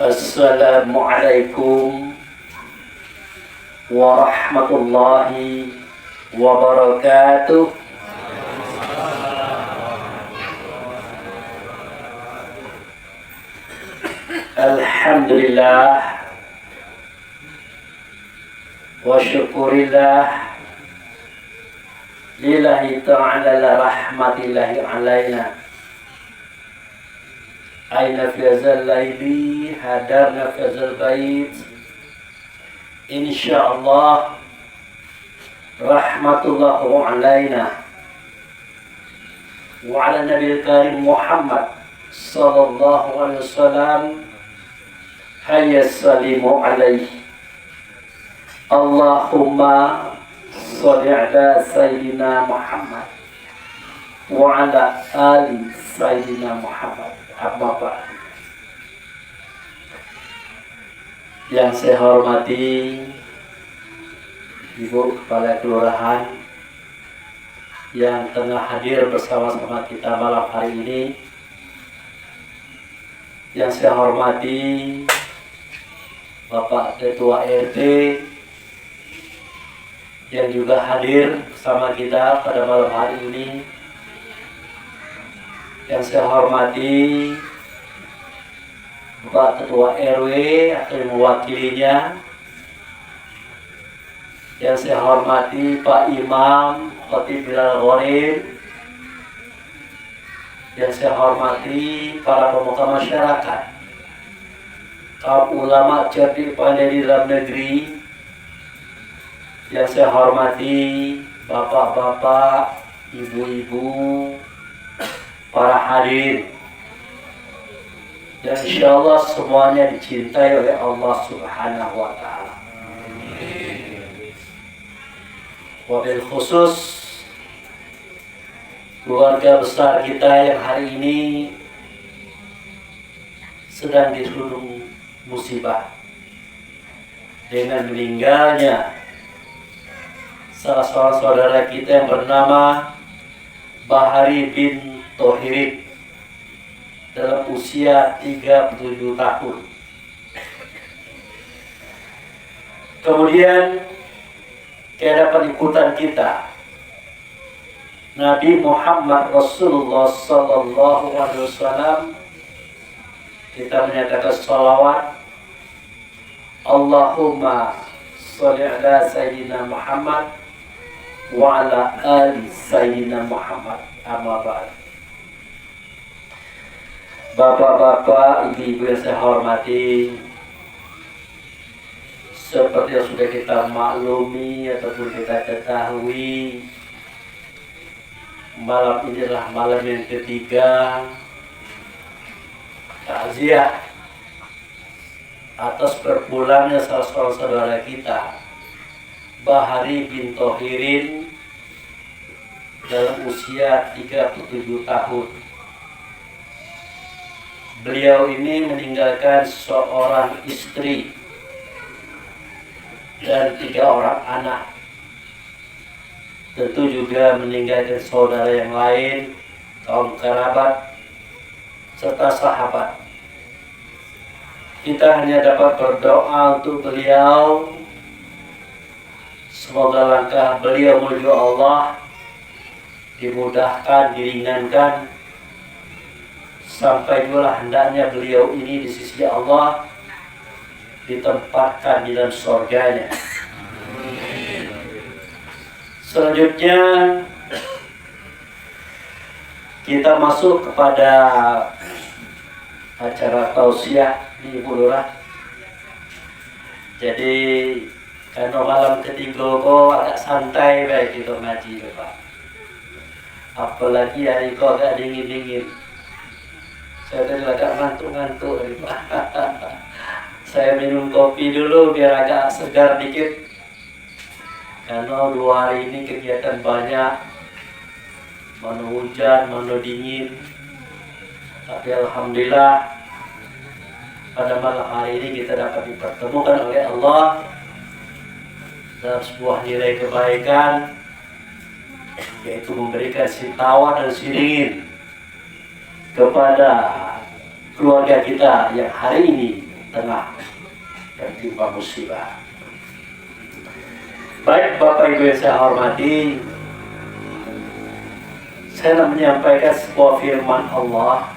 Assalamualaikum warahmatullahi wabarakatuh. Alhamdulillah wa syukurillah lillahi ta'ala la rahmatillahi alaina aina fiyazal layli hadarna fiyazal bait insyaallah rahmatullahu alaina wa ala nabiyil karim Muhammad sallallahu alaihi wasallam. Hayya salimu alaihi Allahumma sholli ala sayyidina Muhammad wa ala ali sayyidina Muhammad. Amma ba'd. Yang saya hormati Ibu Kepala Kelurahan yang tengah hadir bersama-sama kita malam hari ini. Yang saya hormati Bapak Ketua RT yang juga hadir bersama kita pada malam hari ini. Yang saya hormati Bapak Ketua RW atau yang mewakilinya. Yang saya hormati Pak Imam Khatib Bilal Gharib. Yang saya hormati para pemuka masyarakat, kaum ulama cerdik pandai di dalam negeri. Yang saya hormati bapak-bapak, ibu-ibu, para hadirin, dan insyaallah semuanya dicintai oleh Allah Subhanahu wa ta'ala. Wabil khusus keluarga besar kita yang hari ini sedang diserudung musibah dengan meninggalnya salah seorang saudara kita yang bernama Bahari bin Tohirin dalam usia 37 tahun. Kemudian kehadapan ikutan kita Nabi Muhammad Rasulullah sallallahu alaihi wasallam, kita menyatakan salawat. Allahumma sholli ala sayyidina Muhammad wa ala ali sayyidina Muhammad. Amma ba'd. Bapak-bapak, ibu-ibu yang saya hormati, seperti yang sudah kita maklumi ataupun kita ketahui, malam ini adalah malam yang ketiga takziah atas berpulangnya salah seorang saudara kita, Bahari bin Tohirin, dalam usia 37 tahun. Beliau ini meninggalkan seorang istri dan 3 orang anak. Tentu juga meninggalkan saudara yang lain, kaum kerabat, serta sahabat. Kita hanya dapat berdoa untuk beliau. Semoga langkah beliau menuju Allah dimudahkan, diringankan, sampai juga hendaknya beliau ini di sisi Allah ditempatkan di dalam surganya. Selanjutnya kita masuk kepada acara tausiah di Ibu Lurah. Jadi karena malam ketiga kok agak santai baik gitu ngaji Pak. Apalagi hari kok agak dingin-dingin. Saya tadi agak ngantuk-ngantuk Pak. Saya minum kopi dulu biar agak segar dikit. Karena 2 hari ini kegiatan banyak, mana hujan, mana dingin. Tapi alhamdulillah pada malam hari ini kita dapat dipertemukan oleh Allah dalam sebuah nilai kebaikan, yaitu memberikan si tawa dan si dingin kepada keluarga kita yang hari ini tengah tertimpa musibah. Baik Bapak Ibu yang saya hormati, saya menyampaikan sebuah firman Allah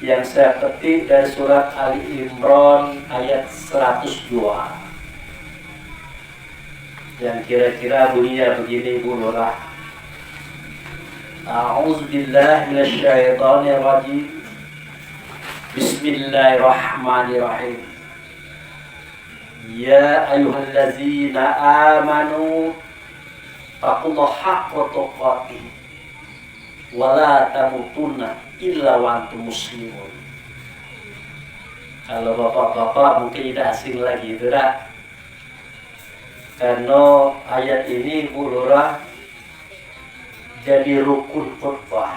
yang saya petik dari surat Ali Imran ayat 102 yang kira-kira bunyinya begini, Bu Lurah. A'udzubillahi minasyaitonirrajim. Bismillahirrahmanirrahim. Ya ayyuhallazina amanu taqullaha haqqa tuqatih wa la tamutunna illa wa antum muslimun. Kalau bapak-bapak mungkin tidak asing lagi, itu dah. Karena ayat ini Bu Lurah jadi rukun khutbah.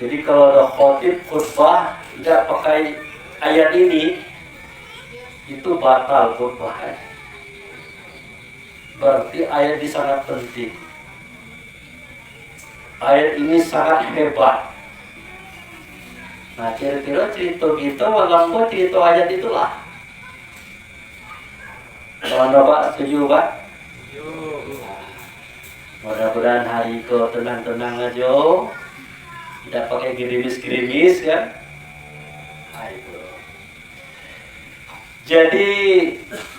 Jadi kalau ada khotib khutbah tidak pakai ayat ini, itu batal khutbah. Berarti ayat ini sangat penting. Ayat ini sangat hebat. Nah, kira-kira cerita kita walaupun cerita ayat itulah. Kalau Bapak setuju, Pak? Mudah-mudahan hari itu tenang-tenang aja, tidak pakai gerimis-gerimis kan? Ayo. Jadi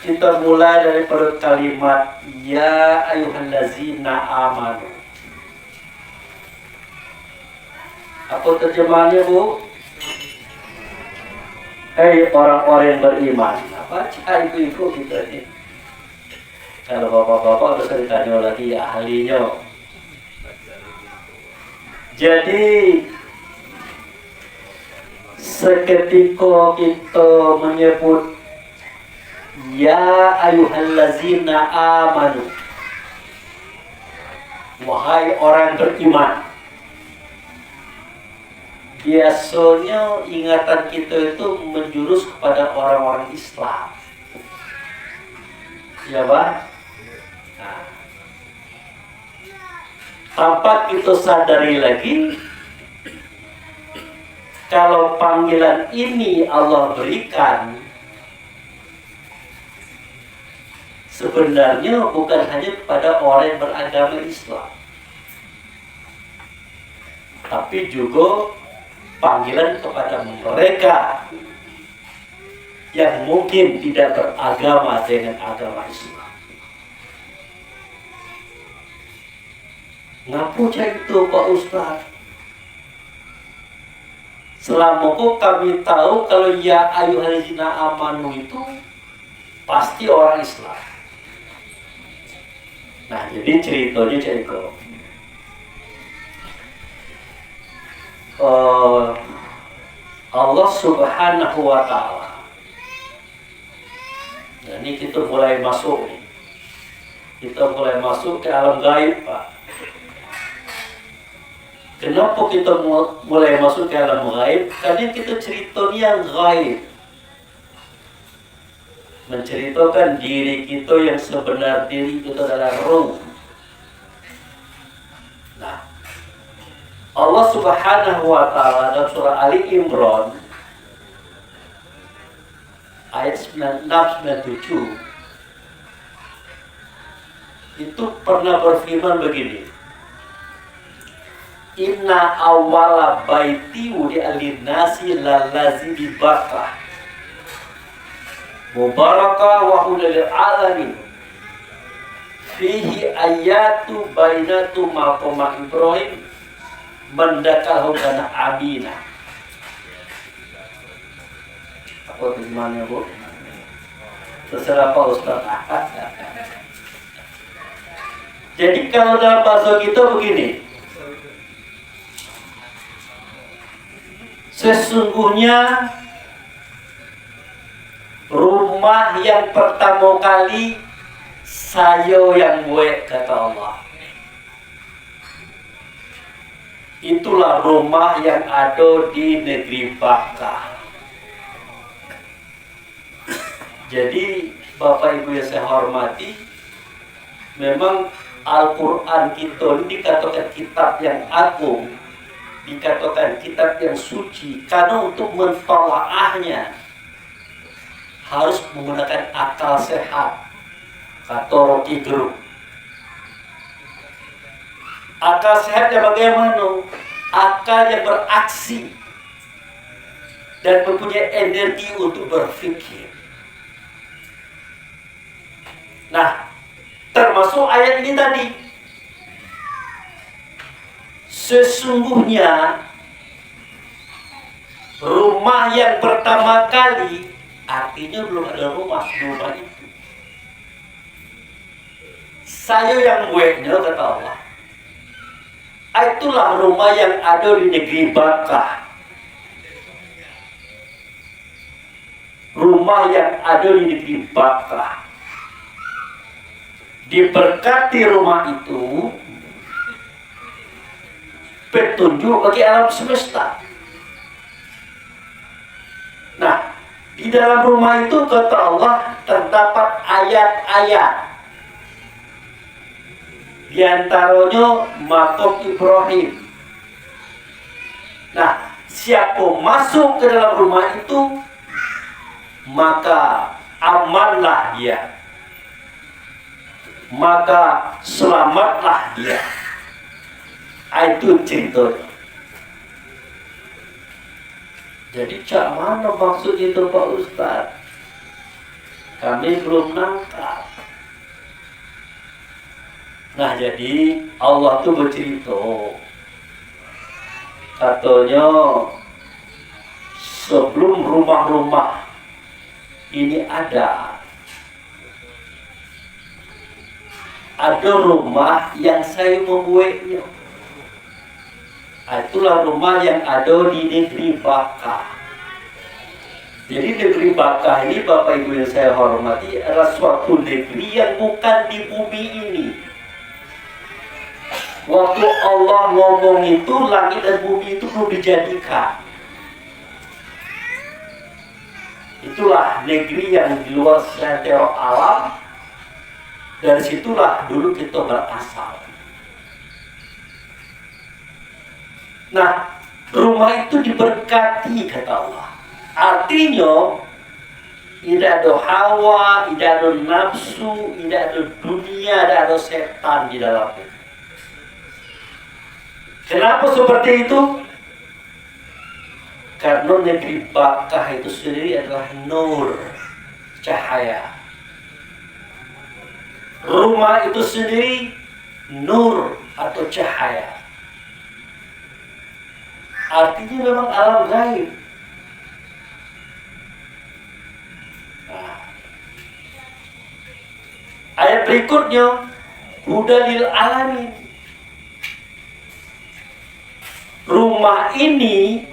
kita mulai dari perut kalimat ya ayyuhallazina amanu. Apa terjemahannya, Bu? Hei orang-orang yang beriman. Apa ibu-ibu gitu nih? Kalau bapak-bapak bisa ditanya lagi ahlinya. Jadi seketika kita menyebut ya ayyuhallazina amanu, wahai orang beriman, biasanya ingatan kita itu menjurus kepada orang-orang Islam, ya Pak? Nah, tanpa kita sadari lagi, kalau panggilan ini Allah berikan, sebenarnya bukan hanya kepada orang yang beragama Islam, tapi juga panggilan kepada mereka yang mungkin tidak beragama dengan agama Islam. Ngapu itu Pak Ustaz? Selama kami tahu kalau ya ayyuhallazina amanu itu pasti orang Islam. Nah, jadi ceritanya cerita. Allah Subhanahu wa Ta'ala. Nah, ini kita mulai masuk nih. Kita mulai masuk ke alam gaib, Pak. Kenapa kita mulai masuk ke alam gaib? Karena kita ceritanya yang gaib, menceritakan diri kita yang sebenar diri kita adalah ruh. Nah, Allah Subhanahu wa Ta'ala dalam surah Ali Imran ayat 96-97 itu pernah berfirman begini. Inna awwala baiti wudi'a lin-nasi lallazi bi Bakkah mubarakah wa hudal alamin fihi ayatu bainatu maqama Ibrahim mendakahu kana abina. Apa terjemahannya, Bu? Terserah Pak Ustaz. Jadi kalau dalam bahasa kita begini, sesungguhnya rumah yang pertama kali saya yang buat, kata Allah. Itulah rumah yang ada di negeri Bakkah. Jadi Bapak Ibu yang saya hormati, memang Al-Quran kita ini dikatakan kitab yang agung dikatakan kitab yang suci karena untuk mentolaahnya harus menggunakan akal sehat, kata Rocky Gerung. Akal sehatnya bagaimana? Akal yang beraksi dan mempunyai energi untuk berpikir. Nah, termasuk ayat ini tadi. Sesungguhnya rumah yang pertama kali, artinya belum ada rumah itu. Saya yang buatnya, kata Allah. Itulah rumah yang ada di negeri Bakkah. Rumah yang ada di negeri Bakkah. Diberkati rumah itu petunjuk bagi alam semesta. Nah, di dalam rumah itu kata Allah terdapat ayat-ayat. Di antaranya Maqam Ibrahim. Nah, siapa masuk ke dalam rumah itu, maka amanlah dia, maka selamatlah dia. Itu ceritanya. Jadi cak mana maksud itu Pak Ustadz? Kami belum nangkap. Nah, jadi Allah tuh bercerita, katanya sebelum rumah-rumah ini ada rumah yang saya membuatnya. Itulah rumah yang ada di negeri Bakkah. Jadi negeri Bakkah ini, Bapak Ibu yang saya hormati, adalah suatu negeri yang bukan di bumi ini. Waktu Allah ngomong itu, langit dan bumi itu belum dijadikan. Itulah negeri yang di luar seantero alam. Dari situlah dulu kita berasal. Nah, rumah itu diberkati, kata Allah. Artinya tidak ada hawa, tidak ada nafsu, tidak ada dunia, tidak ada setan di dalamnya. Kenapa seperti itu? Karena negeri Bakkah itu sendiri adalah nur, cahaya. Rumah itu sendiri nur atau cahaya. Artinya memang alam gaib. Nah, ayat berikutnya, hudalil alamin. Rumah ini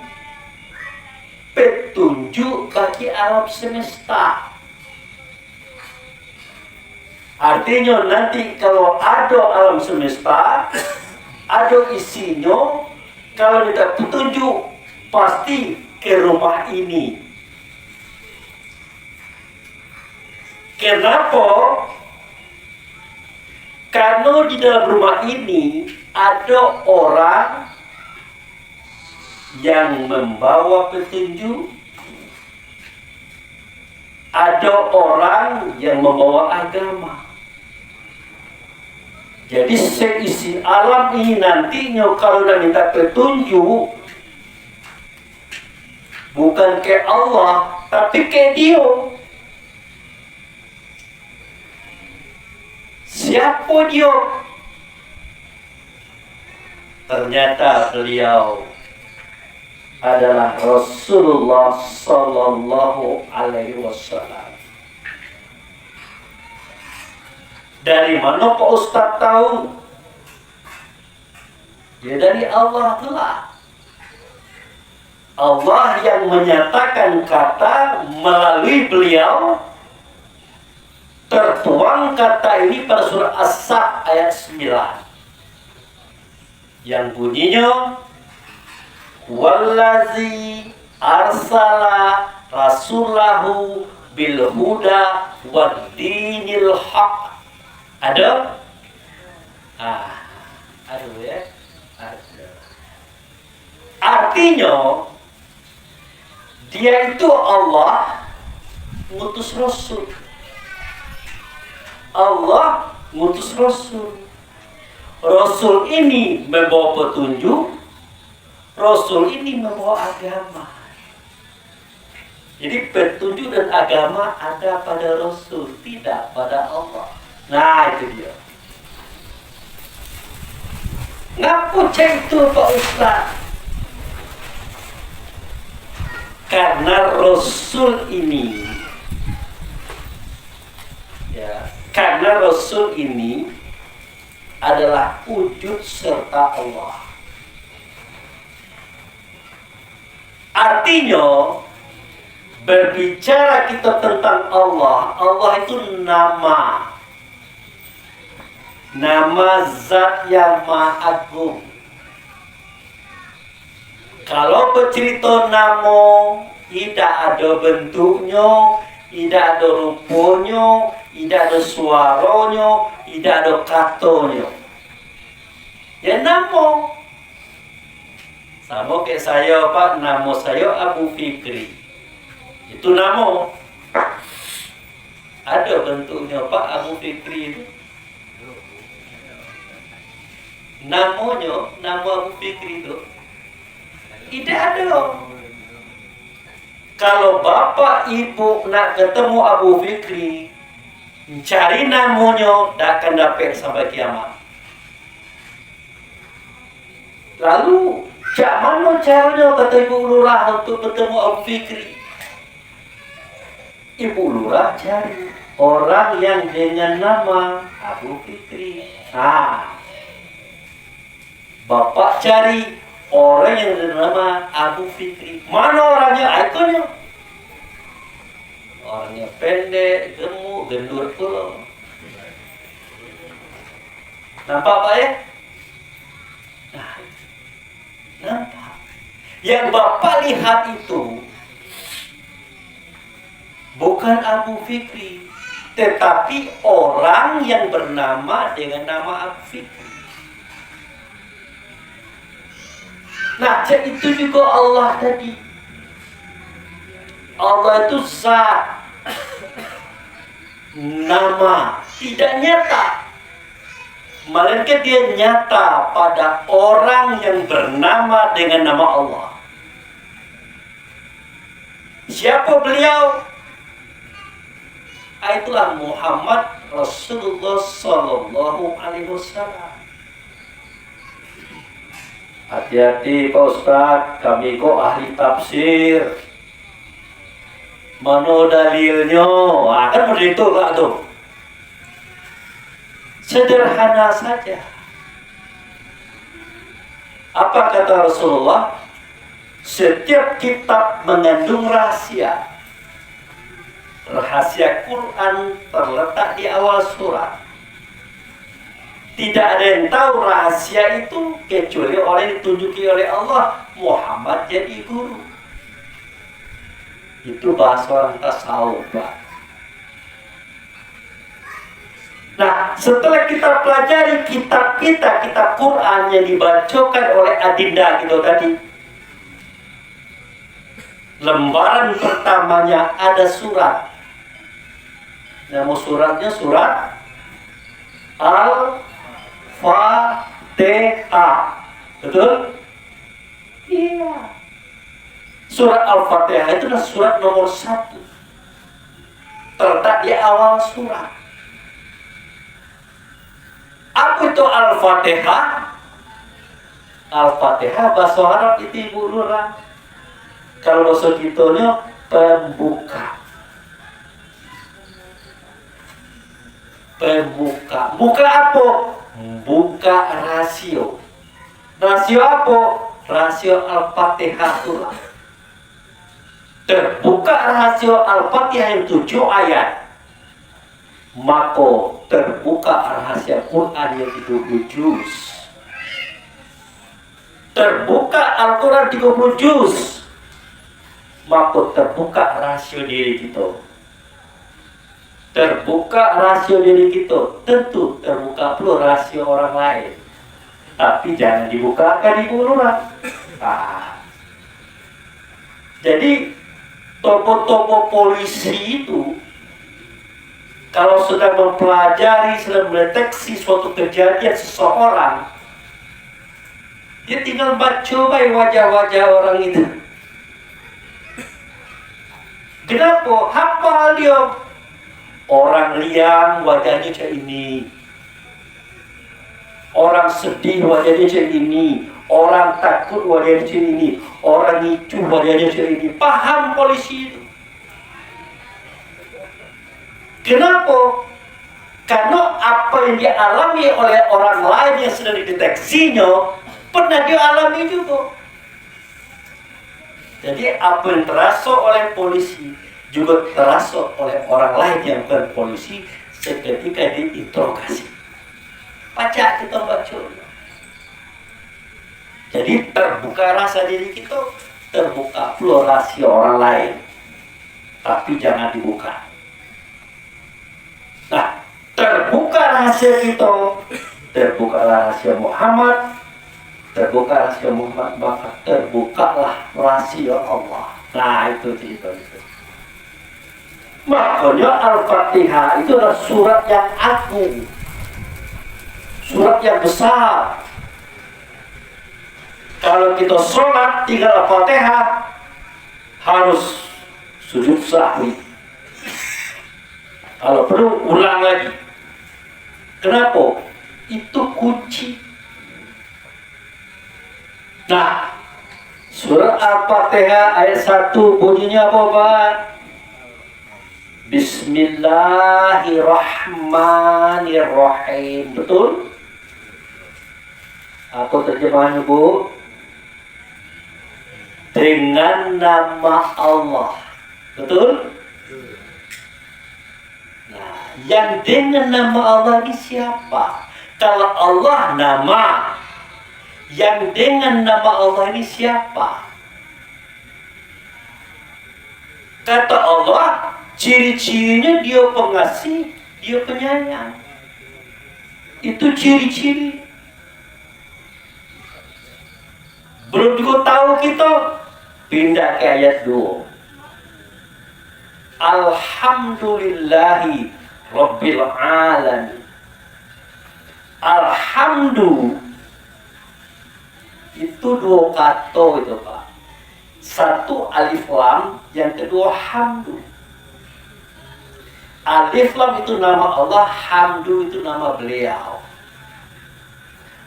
petunjuk bagi alam semesta. Artinya nanti kalau ada alam semesta, ada isinya, kalau minta petunjuk pasti ke rumah ini. Kenapa? Karena di dalam rumah ini ada orang yang membawa petunjuk, ada orang yang membawa agama. Jadi seisi alam ini nantinya kalau udah minta petunjuk, bukan ke Allah, tapi ke dia. Siapa dia? Ternyata beliau adalah Rasulullah Sallallahu Alaihi Wasallam. Dari mana Pak Ustadz tahu? Ya dari Allah telah. Allah yang menyatakan kata melalui beliau, tertuang kata ini pada surah As-Saff ayat 9 yang bunyinya, wallazi arsala rasulahu bil huda wad dinil haq. Ada? Aduh ya. Ada. Artinya dia itu Allah ngutus Rasul. Allah ngutus Rasul. Rasul ini membawa petunjuk. Rasul ini membawa agama. Jadi petunjuk dan agama ada pada Rasul, tidak pada Allah. Nah itu dia. Ngapu itu Pak Ustaz? Karena Rasul ini, ya, karena Rasul ini adalah wujud serta Allah. Artinya, berbicara kita tentang Allah, Allah itu nama. Nama zat yang maha agung. Kalau bercerita nama, tidak ada bentuknya, tidak ada rupanya, tidak ada suaranya, tidak ada katanya. Ya nama. Sama kayak saya Pak, nama saya Abu Fikri. Itu nama. Ada bentuknya Pak Abu Fikri itu. Namanya, nama Abu Fikri itu tidak ada. Kalau bapak ibu nak ketemu Abu Fikri, cari namanya, tak akan dapat sampai kiamat. Lalu, cak mana caranya kata Ibu Lurah untuk bertemu Abu Fikri? Ibu Lurah cari orang yang dengan nama Abu Fikri. Nah, bapak cari orang yang bernama Abu Fikri. Mana orangnya? Ikonnya. Orangnya pendek, gemuk, gendur pula. Nampak Pak ya? Nah, nampak. Yang bapak lihat itu bukan Abu Fikri, tetapi orang yang bernama dengan nama Abu Fikri. Nah, itu juga Allah tadi. Allah itu zat, nama, tidak nyata. Melainkan dia nyata pada orang yang bernama dengan nama Allah. Siapa beliau? Itulah Muhammad Rasulullah Sallallahu Alaihi Wasallam. Hati-hati Pak Ustadz, kami kok ahli tafsir. Mana dalilnya? Kan begitu Kak tuh. Sederhana saja. Apa kata Rasulullah? Setiap kitab mengandung rahasia. Rahasia Quran terletak di awal surat. Tidak ada yang tahu rahasia itu kecuali orang yang ditunjuki oleh Allah. Muhammad jadi guru. Itu bahasa orang tasawuf. Nah, setelah kita pelajari kitab kita, kitab Quran yang dibacakan oleh adinda itu tadi, lembaran pertamanya ada surat. Nama suratnya surat Al-Fatihah. Betul? Iya. Surat Al-Fatihah itu adalah surat nomor 1. Terletak di awal surat. Apa itu Al-Fatihah? Al-Fatihah bahasa Arab itu Ibu Lurah. Kalau bahasa kitanya pembuka. Pembuka. Buka apa? Buka rasio. Rasio apa? Rasio Al-Fatihah itulah. Terbuka rasio Al-Fatihah yang 7 ayat. Maka terbuka rahasia Quran yang 30 juz. Terbuka Al-Quran 30 juz. Maka terbuka rasio diri kita. Terbuka rasio diri kita. Tentu terbuka pula rasio orang lain. Tapi jangan dibukakan di Ibu Lurah. Jadi tokoh-tokoh polisi itu kalau sudah mempelajari, sudah mendeteksi suatu kejadian seseorang, dia tinggal baca wajah-wajah orang itu. Kenapa? Hafal dia. Orang liang wajahnya macam ini, orang sedih wajahnya macam ini, orang takut wajahnya macam ini, orang itu wajahnya macam ini. Paham polisi itu. Kenapa? Karena apa yang dialami oleh orang lain yang sudah dideteksinya pernah dia alami juga. Jadi apa yang terasa oleh polisi juga terasa oleh orang lain yang bukan polisi seketika diinterogasi. Baca kita baca. Jadi terbuka rasa diri kita, terbuka pula rahasia orang lain. Tapi jangan dibuka. Nah, terbuka rahasia kita, terbuka rahasia Muhammad, terbuka rahasia Muhammad, maka terbukalah rahasia Allah. Nah, itu cerita itu. Makanya Al-Fatihah itu adalah surat yang agung, surat yang besar. Kalau kita sholat tinggal Al-Fatihah, harus sujud sahwi. Kalau perlu ulang lagi. Kenapa? Itu kunci. Nah, surat Al-Fatihah ayat 1 bunyinya apa, Pak? Bismillahirrahmanirrahim. Betul? Apa terjemahannya, Bu? Dengan nama Allah. Betul? Nah, yang dengan nama Allah ini siapa? Kalau Allah nama, yang dengan nama Allah ini siapa? Kata Allah, ciri-cirinya dia pengasih, dia penyayang. Itu ciri-ciri. Belum juga tahu kita, pindah ke ayat 2. Alhamdulillahi Rabbil Alamin. Alhamdu itu dua kata itu, Pak. Satu alif lam, yang kedua hamdu. Alif lam itu nama Allah, hamdu itu nama beliau.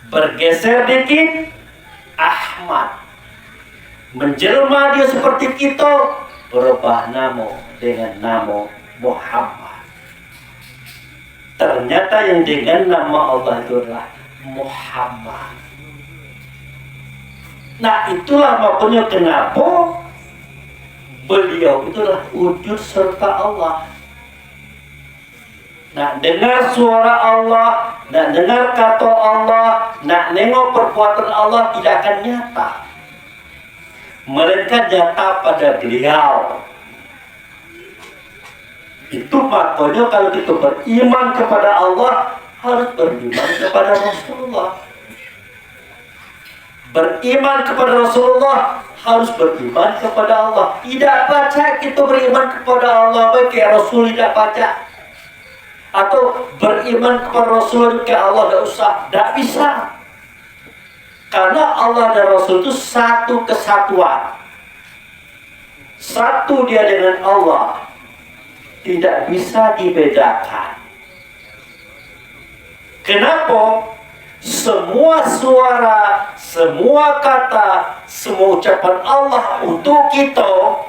Bergeser dikit, Ahmad. Menjelma dia seperti kita, berubah nama dengan nama Muhammad. Ternyata yang dengan nama Allah itu adalah Muhammad. Nah, itulah makanya kenapa beliau itulah wujud serta Allah. Nak dengar suara Allah, nak dengar kata Allah, nak nengok perbuatan Allah tidak akan nyata. Melainkan nyata pada beliau. Itu makanya kalau kita beriman kepada Allah, harus beriman kepada Rasulullah. Beriman kepada Rasulullah, harus beriman kepada Allah. Tidak baca kita beriman kepada Allah, bagi Rasul tidak baca. Atau beriman kepada Rasul ke Allah tidak usah, tidak bisa. Karena Allah dan Rasul itu satu kesatuan. Satu dia dengan Allah, tidak bisa dibedakan. Kenapa? Semua suara, semua kata, semua ucapan Allah untuk kita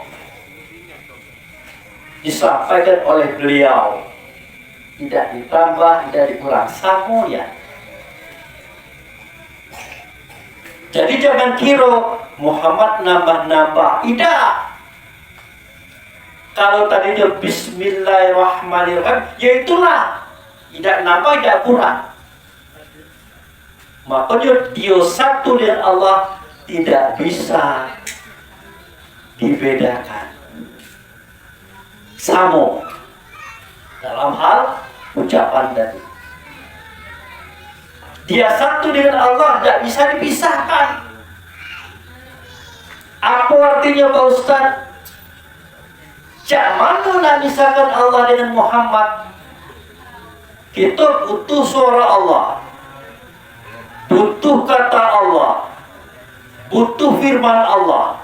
disampaikan oleh beliau. Tidak ditambah, tidak dikurang, sama ya. Jadi jangan kira Muhammad nambah-nambah. Tidak. Kalau tadinya Bismillahirrahmanirrahim, ya itulah. Tidak nambah, tidak kurang. Makanya dia satu dengan Allah, tidak bisa dibedakan. Sama dalam hal ucapan tadi. Dia satu dengan Allah, tidak bisa dipisahkan. Apa artinya Pak Ustaz? Cak mana nak misalkan Allah dengan Muhammad? Kita butuh suara Allah, butuh kata Allah, butuh firman Allah,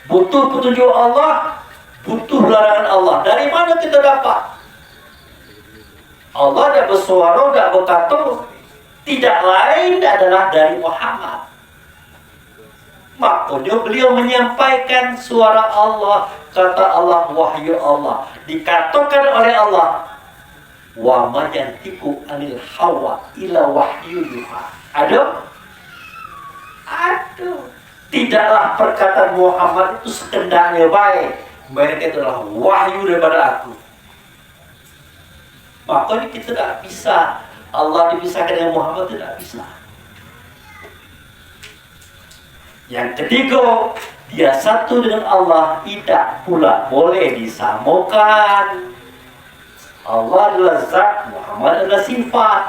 butuh petunjuk Allah, butuh larangan Allah. Dari mana kita dapat? Allah tidak bersuara, tidak berkata, tidak lain adalah dari Muhammad. Makanya beliau menyampaikan suara Allah, kata Allah, wahyu Allah. Dikatakan oleh Allah, wa ma yantiqu anil hawa ila wahyu yuha. Aduh. Tidaklah perkataan Muhammad itu sekendaknya baik. Mereka itu adalah wahyu daripada aku. Makanya kita tidak bisa Allah dipisahkan dengan Muhammad, tidak bisa. Yang ketiga, dia satu dengan Allah, tidak pula boleh disamakan. Allah adalah zat, Muhammad adalah sifat.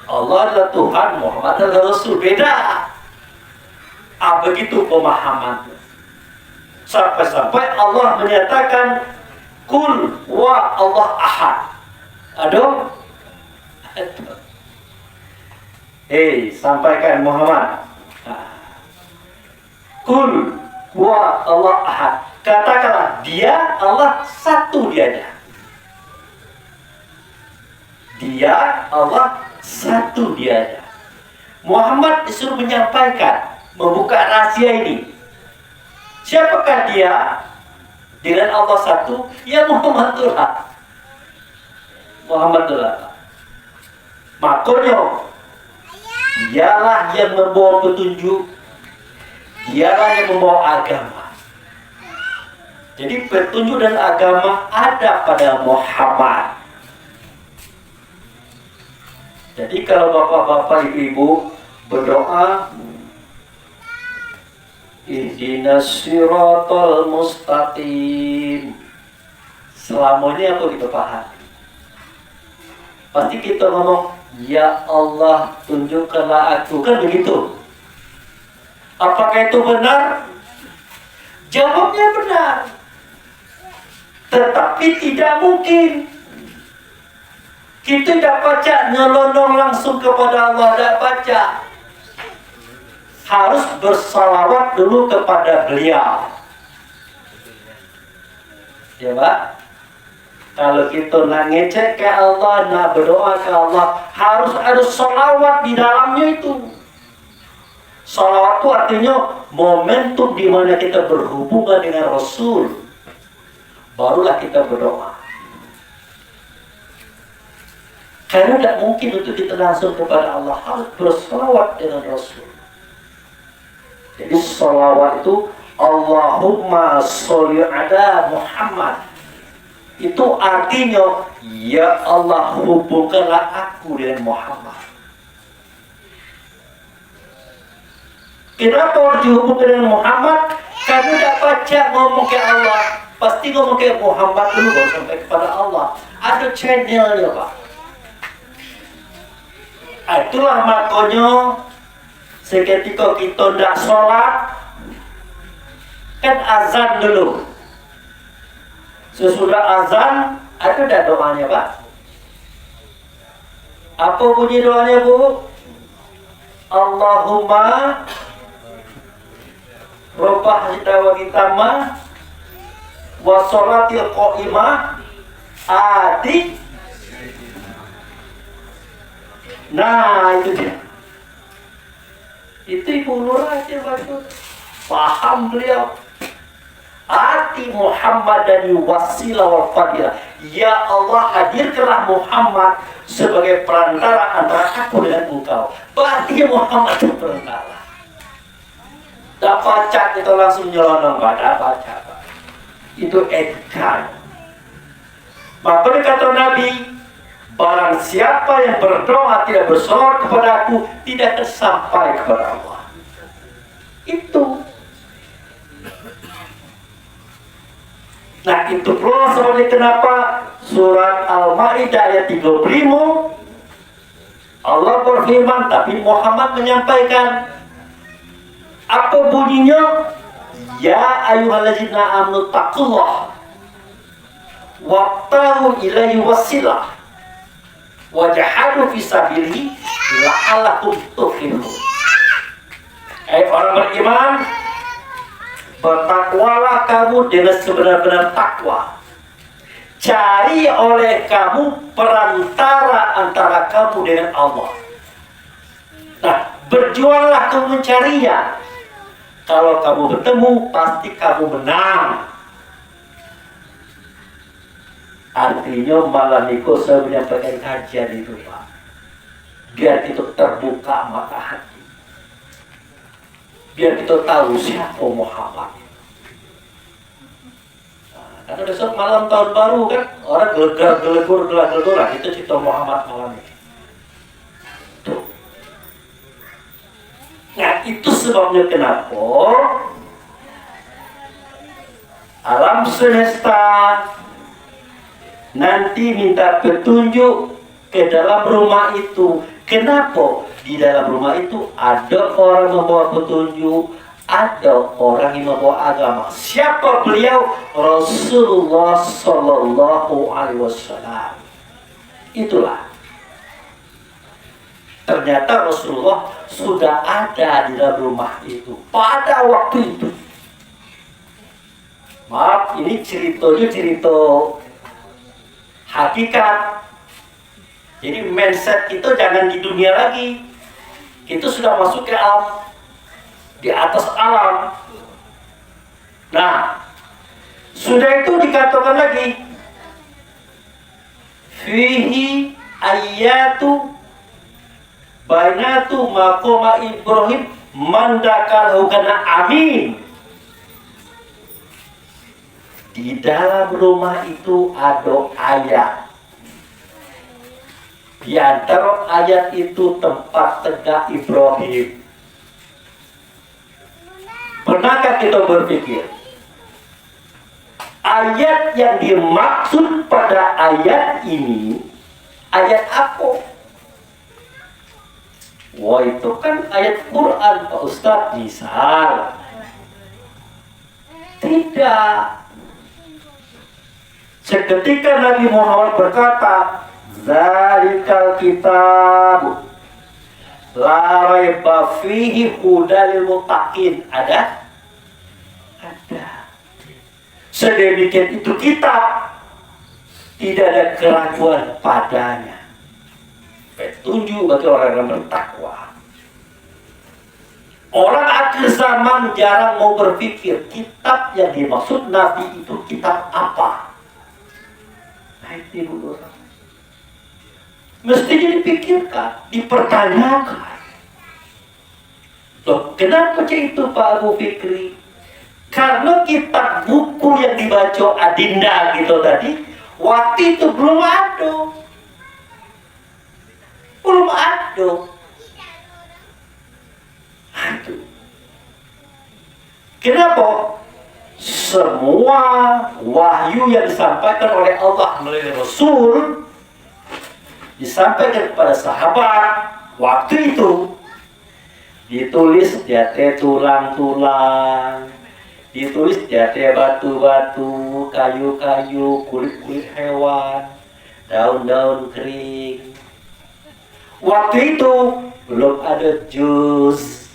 Allah adalah Tuhan, Muhammad adalah Rasul. Beda. Begitu pemahaman. Sampai-sampai Allah menyatakan Kul wa Allah ahad. Aduh. Sampaikan Muhammad. Kul wa Allah ahad. Katakanlah dia Allah satu dianya. Dia Allah satu dianya. Muhammad disuruh menyampaikan, membuka rahasia ini. Siapakah dia? Dengan Allah satu, ya Muhammadullah. Muhammadullah. Makanya dialah yang membawa petunjuk, dialah yang membawa agama. Jadi petunjuk dan agama ada pada Muhammad. Jadi kalau bapak-bapak, ibu-ibu berdoa, ihdinas siratal mustaqim, selamanya aku gitu paham. Pasti kita ngomong, ya Allah tunjukkanlah aku, kan begitu. Apakah itu benar? Jawabnya benar. Tetapi tidak mungkin kita tidak baca nyelonong langsung kepada Allah, tidak baca. Harus bersalawat dulu kepada beliau. Ya Pak? Kalau kita nak ngecek ke Allah, nak berdoa ke Allah, harus ada salawat di dalamnya itu. Salawat itu artinya momentum di mana kita berhubungan dengan Rasul. Barulah kita berdoa. Karena tidak mungkin untuk kita langsung kepada Allah, harus bersalawat dengan Rasul. Jadi salawat itu Allahumma sholli ala Muhammad. Itu artinya, ya Allah hubungkanlah aku dengan Muhammad. Kenapa harus dihubungkan dengan Muhammad? Karena tidak baca ngomong ke Allah, pasti ngomong ke Muhammad dulu baru sampai kepada Allah. Ada channelnya Pak. Itulah makanya seketika kita tidak sholat, kan azan dulu. Sesudah azan, ada tidak doanya Pak? Apa bunyi doanya Bu? Allahumma Rabbah wa kitama wa sholatil qa'imah ati. Nah itu dia. Itu Ibu Nurah aja bagus. Paham beliau. Ati Muhammad dan wasilah wal fadilah. Ya Allah hadirkanlah Muhammad sebagai perantara antara aku dengan engkau. Berarti Muhammad itu perantara. Tak baca kita langsung nyelonong, tak baca. Itu etika. Maka kata Nabi, barang siapa yang berdoa tidak bersolat kepada aku, tidak akan sampai kepada Allah. Itu. Nah itu pula sebenarnya kenapa surat Al-Ma'idah ayat 35 Allah berfirman, tapi Muhammad menyampaikan. Apa bunyinya? Ya ayyuhallazina amanu taqullah wabtaghu ilaihi wasilah wajahadu fisabilihi la'allakum tuflihun. Orang beriman, bertakwalah kamu dengan sebenar-benar takwa. Cari oleh kamu perantara antara kamu dengan Allah. Nah, berjuanglah kamu mencarinya. Kalau kamu bertemu, pasti kamu menang. Artinya malam itu saya menyampaikan kajian itu, Pak. Biar kita terbuka mata hati. Biar kita tahu siapa Muhammad. Nah, karena besok malam tahun baru kan, orang gelegur, itu cerita Muhammad malam ini. Tuh. Nah, itu sebabnya kenapa alam semesta nanti minta petunjuk ke dalam rumah itu. Kenapa? Di dalam rumah itu ada orang membawa petunjuk, ada orang yang membawa agama. Siapa beliau? Rasulullah Sallallahu Alaihi Wasallam. Itulah. Ternyata Rasulullah sudah ada di dalam rumah itu pada waktu itu. Maaf, ini cerita hakikat. Jadi mindset kita jangan di dunia lagi. Kita sudah masuk ke alam, di atas alam. Nah, sudah itu dikatakan lagi, fihi ayatu bainatu maqama Ibrahim mandakal hukana amin. Di dalam rumah itu ada ayat. Di antara ayat itu tempat tegak Ibrahim. Pernahkah kita berpikir ayat yang dimaksud pada ayat ini ayat apa? Wah, itu kan ayat Quran, Pak Ustadz. Misal tidak. Seketika Nabi Muhammad berkata, zalikal kitab la raiba fihi hudal muttaqin. Ada? Sedemikian itu kitab, tidak ada keraguan padanya. Petunjuk bagi orang yang bertakwa. Orang akhir zaman jarang mau berpikir kitab yang dimaksud Nabi itu kitab apa. Nah, itu dulu. Mestinya dipikirkan, dipertanyakan. Loh, kenapa itu Pak Abu Fikri? Karena kitab buku yang dibaca Adinda gitu tadi, waktu itu belum ada. Belum ada. Aduh. Kenapa? Semua wahyu yang disampaikan oleh Allah melalui Rasul disampaikan kepada sahabat waktu itu, ditulis di atas tulang-tulang, ditulis di atas batu-batu, kayu-kayu, kulit-kulit hewan, daun-daun kering. Waktu itu belum ada juz,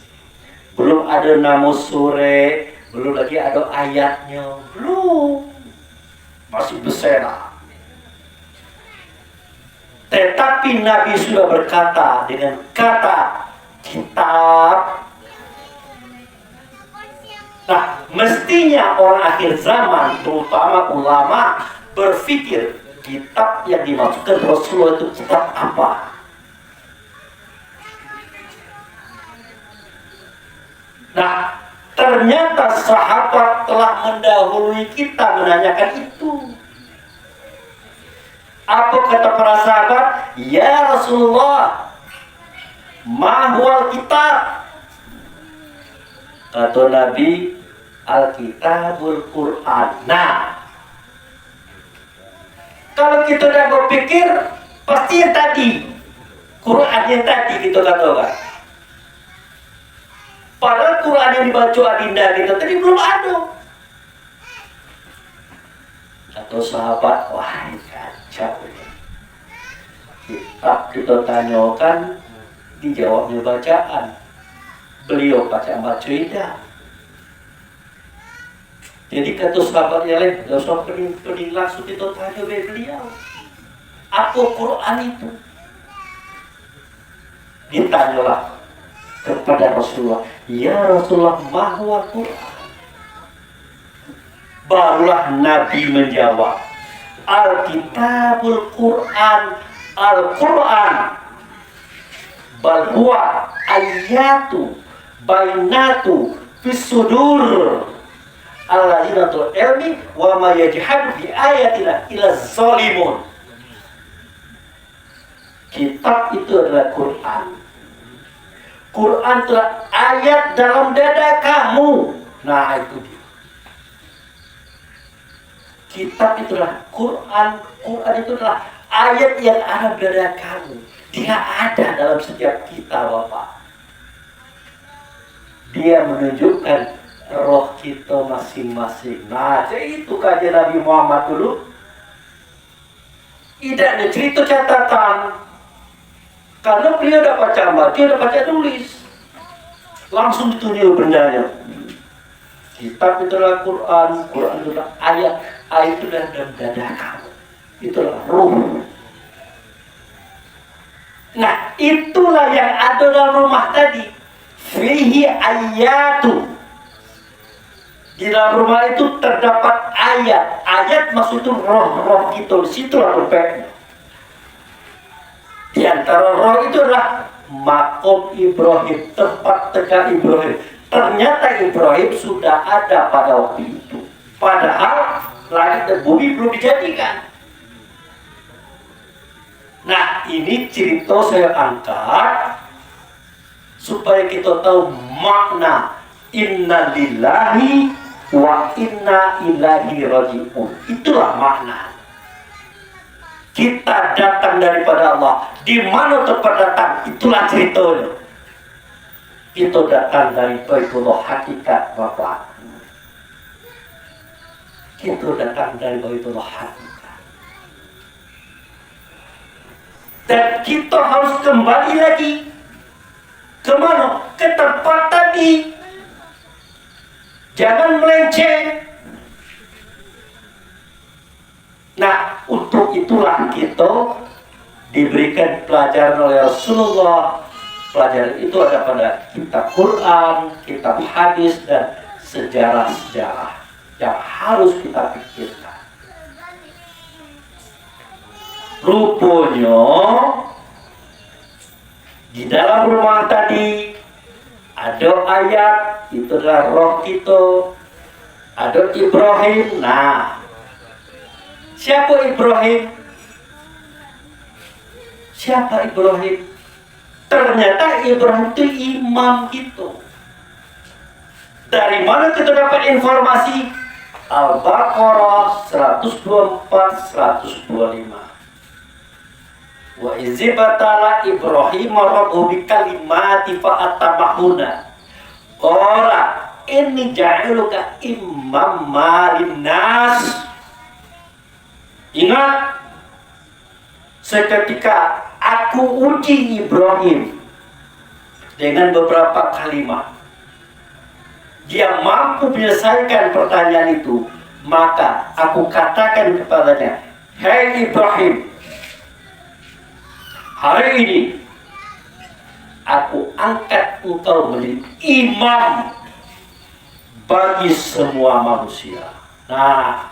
belum ada namus sure, belum lagi ada ayatnya, belum, masih bersera. Tetapi Nabi sudah berkata dengan kata kitab. Nah, mestinya orang akhir zaman, terutama ulama, berpikir kitab yang dimaksudkan Rasulullah itu kitab apa? Nah, ternyata sahabat telah mendahului kita menanyakan itu. Apa kata para sahabat? Ya Rasulullah, ma huwal kitab? Kata Nabi, Alkitabul Quran. Nah, kalau kita udah berpikir, pasti yang tadi, Quran yang tadi kita katakan. Padahal Quran yang dibaca adinda kita tadi belum ada. Satu sahabat, wah kacau ini. Kita tanyakan, dijawabnya bacaan. Beliau baca tidak. Jadi kata sahabatnya lain, gak usah pening langsung kita tanya beliau. Apa Quran itu? Ditanyalah kepada Rasulullah, ya Rasulullah, mahwa Quran. Barulah Nabi menjawab, Alkitabul Quran, Al-Quran, bal huwa ayatu bainatu fis sudur alladzinatul ilmi wa ma yajhadu bi ayatina illa zalimun. Kitab itu adalah Quran. Quran adalah ayat dalam dada kamu. Nah itu dia. Kitab itu adalah Quran. Quran itu adalah ayat yang ada di dada kamu. Dia ada dalam setiap kita, Bapak. Dia menunjukkan roh kita masing-masing. Nah, itu kajian Nabi Muhammad dulu. Tidak ada cerita catatan. Karena beliau dapat gambar, dia dapat tulis. Langsung ditunjuk bendanya. Kitab itu adalah Quran, Quran itu adalah ayat, ayat itu adalah dalam dada kamu. Itulah ruh. Nah, itulah yang ada dalam rumah tadi. Fihi ayatu. Di dalam rumah itu terdapat ayat. Ayat maksud itu roh-roh kita. Situlah perfectnya. Di antara roh itu adalah makom Ibrahim, tempat tegak Ibrahim. Ternyata Ibrahim sudah ada pada waktu itu. Padahal langit dan bumi belum dijadikan. Nah, ini cerita saya angkat supaya kita tahu makna inna lillahi wa inna ilaihi raji'un. Itulah makna. Kita datang daripada Allah. Di mana tempat datang? Itulah ceritanya. Kita datang dari Baitullah hakikat, Bapak. Kita datang dari Baitullah hakikat. Dan kita harus kembali lagi ke mana? Ke tempat tadi. Jangan melenceng. Nah, untuk itulah kita diberikan pelajaran oleh Rasulullah. Pelajaran itu ada pada kitab Quran, kitab hadis, dan sejarah-sejarah yang harus kita pikirkan. Rupanya di dalam rumah tadi ada ayat, itu adalah roh kita. Ada Ibrahim. Nah, siapa Ibrahim? Siapa Ibrahim? Ternyata Ibrahim itu imam gitu. Dari mana kita dapat informasi? Al-Baqarah 124-125. Wa izibatala Ibrahim rabbuhu bikalimati fa'atamahuna. Qala inni ja'iluka imam linnas. Ingat, seketika aku uji Ibrahim dengan beberapa kalimat, dia mampu menyelesaikan pertanyaan itu, maka aku katakan kepadanya, hei Ibrahim, hari ini aku angkat engkau menjadi imam bagi semua manusia. Nah,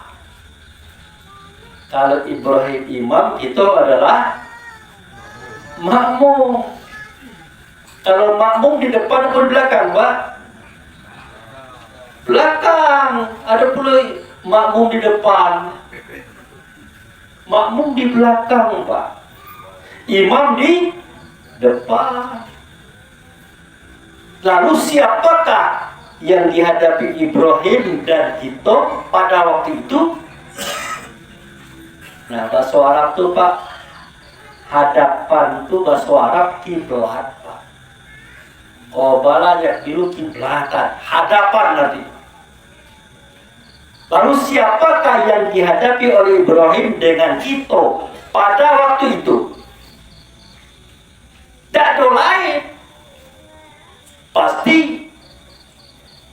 kalau Ibrahim imam, itu adalah makmum. Kalau makmum di depan atau di belakang, Pak? Belakang. Ada pula makmum di depan, makmum di belakang, Pak. Imam di depan. Lalu siapakah yang dihadapi Ibrahim dan kita pada waktu itu? Nah, bahasa Arab itu, Pak, hadapan itu bahasa Arab kiblat, Pak. Qabalanya dulu kiblatan, hadapan nanti. Lalu siapakah yang dihadapi oleh Ibrahim dengan itu pada waktu itu? Tak ada lain. Pasti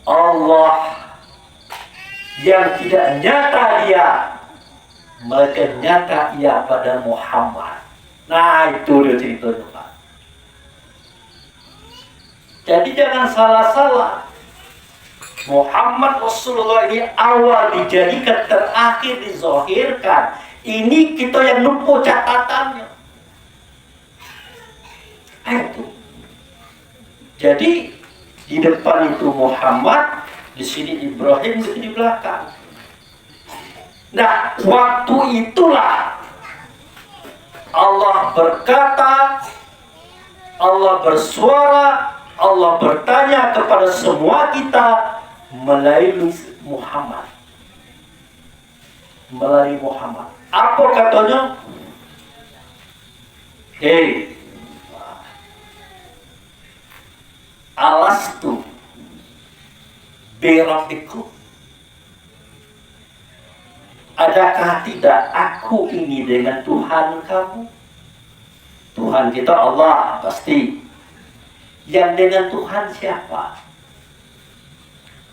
Allah yang tidak nyata dia, melainkan nyata ia pada Muhammad. Nah itu dia ceritanya Pak. Jadi jangan salah-salah. Muhammad Rasulullah ini awal dijadikan, terakhir dizahirkan. Ini kita yang lupa catatannya. Itu. Jadi di depan itu Muhammad, di sini Ibrahim, di belakang. Nah, waktu itulah Allah berkata, Allah bersuara, Allah bertanya kepada semua kita melalui Muhammad. Melalui Muhammad. Apa katanya? Hei, alastu birabbikum, adakah tidak aku ini dengan Tuhan kamu? Tuhan kita Allah pasti. Yang dengan Tuhan siapa?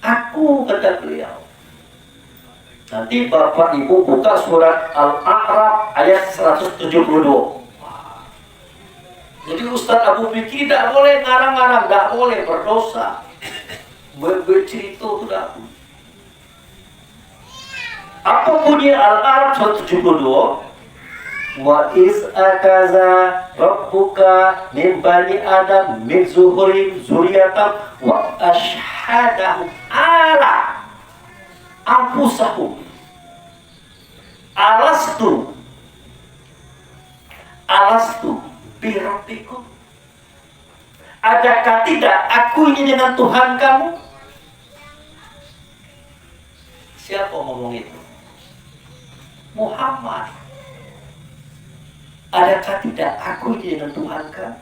Aku, kata beliau. Nanti Bapak Ibu buka surat Al-A'raf ayat 172. Jadi Ustaz Abu Fikri tidak boleh ngarang-ngarang, tidak boleh, berdosa. Bercerita sudah. Apa bunyi Al-A'raf 172? Wa iz akaza rabbuka min bani adam min zuhurim zuriyatam wa ashhadahum ala anfusahum alastu birabbikum, adakah tidak aku ini dengan Tuhan kamu? Siapa ngomong itu? Muhammad. Adakah tidak aku ini dengan Tuhan kamu?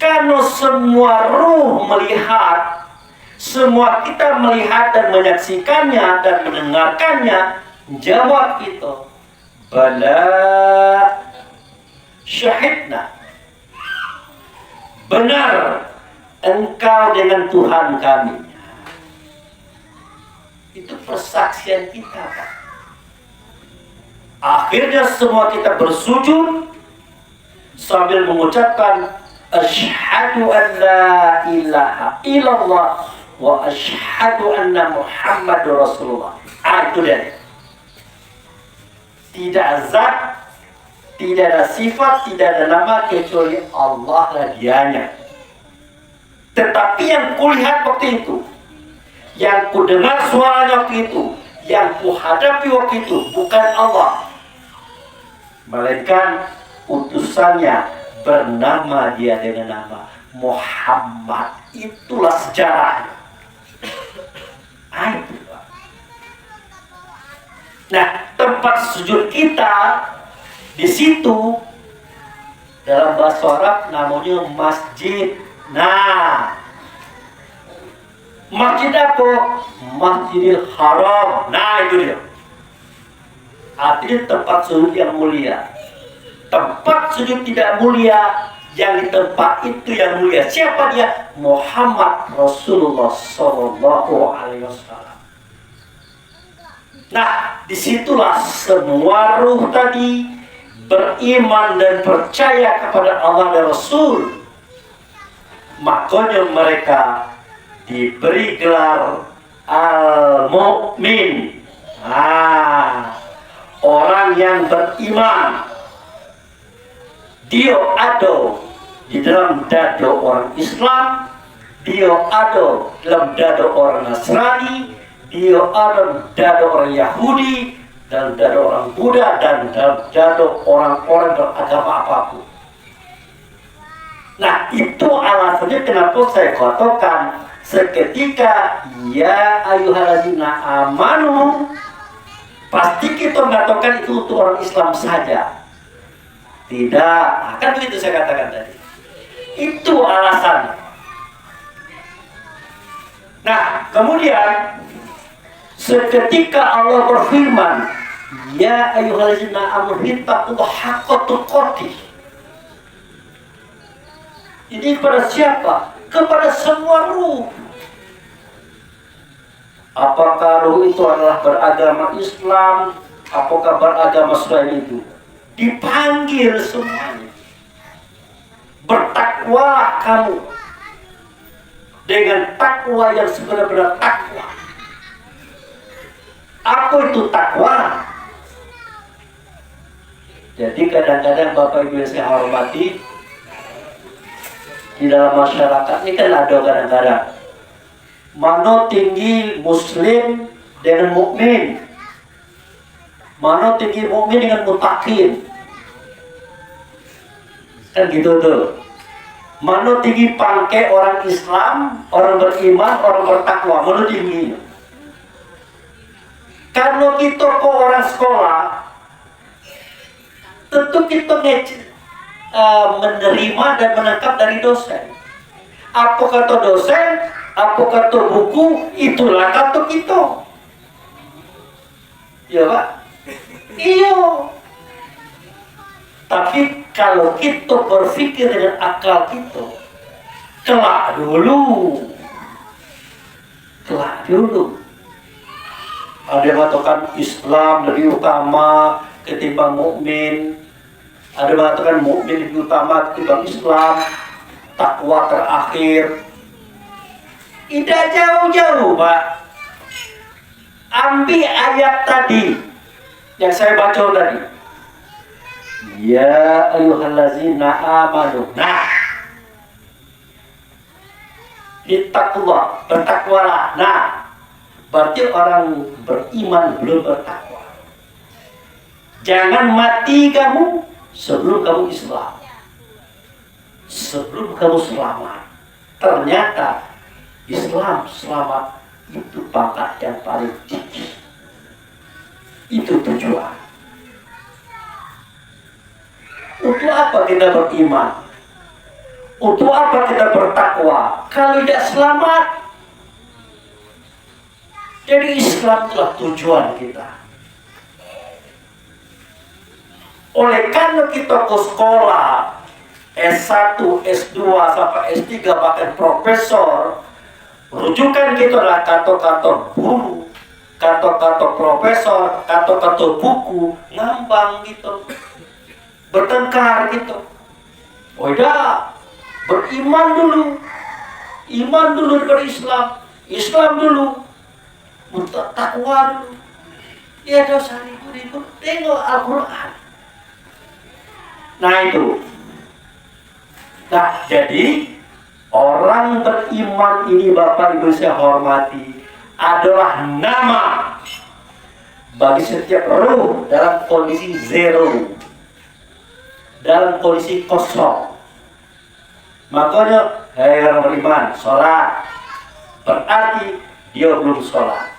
Karena semua ruh melihat, semua kita melihat dan menyaksikannya dan mendengarkannya, jawab itu, bala syahidna, benar engkau dengan Tuhan kami. Itu persaksian kita, Pak. Akhirnya semua kita bersujud sambil mengucapkan asyhadu an la ilaha illallah wa asyhadu anna Muhammadur Rasulullah. Itu dia. Tidak zat, tidak ada sifat, tidak ada nama kecuali Allah lah dianya. Tetapi yang kulihat waktu itu, yang kudengar suaranya waktu itu, yang kuhadapi waktu itu bukan Allah, melainkan utusannya bernama dia dengan nama Muhammad. Itulah sejarahnya. Nah, tempat sujud kita di situ dalam bahasa Arab namanya masjid. Nah, masjid apa? Masjidil Haram. Nah, itu dia. Artinya tempat sujud yang mulia. Tempat sujud tidak mulia, yang di tempat itu yang mulia. Siapa dia? Muhammad Rasulullah Sallallahu Alaihi Wasallam. Nah, disitulah semua ruh tadi beriman dan percaya kepada Allah dan Rasul. Makanya mereka diberi gelar Al-Mu'min. Orang yang beriman. Dia ada di dalam dada orang Islam, dia ada dalam dada orang Nasrani, dia ada dalam dada orang Yahudi, dalam dada orang Buddha, dan dalam dada orang-orang beragama apapun. Nah, itu alasannya kenapa saya katakan seketika ya ayyuhalladzina amanu, pasti kita mengatakan itu untuk orang Islam saja. Tidak, akan begitu saya katakan tadi. Itu alasannya. Nah, kemudian seketika Allah berfirman, ya ayyuhallazina amanu ittaqullaha haqqa tuqatih. Ini kepada siapa? Kepada semua ruh. Apakah ruh itu adalah beragama Islam? Apakah beragama selain itu? Dipanggil semuanya. Bertakwalah kamu dengan takwa yang sebenar-benar takwa. Apa itu takwa? Jadi kadang-kadang Bapak Ibu yang saya hormati, di dalam masyarakat ini kan ada kadang-kadang mana tinggi Muslim dengan mukmin, mana tinggi mukmin dengan mutakin, kan gitu tuh. Mana tinggi pangke orang Islam, orang beriman, orang bertakwa, mana tinggi? Karena kita kok orang sekolah, tentu kita menerima dan menangkap dari dosen. Apa kata dosen, apa kata buku, itulah kata kita. Iya Pak? Iya. Tapi kalau kita berpikir dengan akal kita, kelak dulu. Ada yang mengatakan Islam lebih utama ketimbang mukmin. Ada yang mengatakan mukmin lebih utama ketimbang Islam. Takwa terakhir. Tidak jauh-jauh, Pak. Ambil ayat tadi yang saya baca tadi. Ya ayyuhallazina amanu. Nah, ittaqullah, bertakwalah. Nah, berarti orang beriman belum bertakwa. Jangan mati kamu sebelum kamu Islam, sebelum kamu selamat. Ternyata Islam selamat itu pangkat yang paling tinggi. Itu tujuan. Untuk apa kita beriman? Untuk apa kita bertakwa? Kalau tidak selamat. Jadi Islam itulah tujuan kita. Oleh karena kita ke sekolah S1, S2 sampai S3 bahkan profesor, rujukan kita adalah kata-kata guru, kata-kata profesor, kata-kata buku, ngambang gitu, bertengkar gitu. Oh tidak, beriman dulu, iman dulu berislam, Islam dulu, takwa dulu. Ya dosa ribu-ribu, tengok Al-Quran. Nah itu. Nah jadi orang beriman ini Bapak Ibu saya hormati adalah nama bagi setiap ruh dalam kondisi zero, dalam kondisi kosong. Makanya hai orang beriman sholat, berarti dia belum sholat.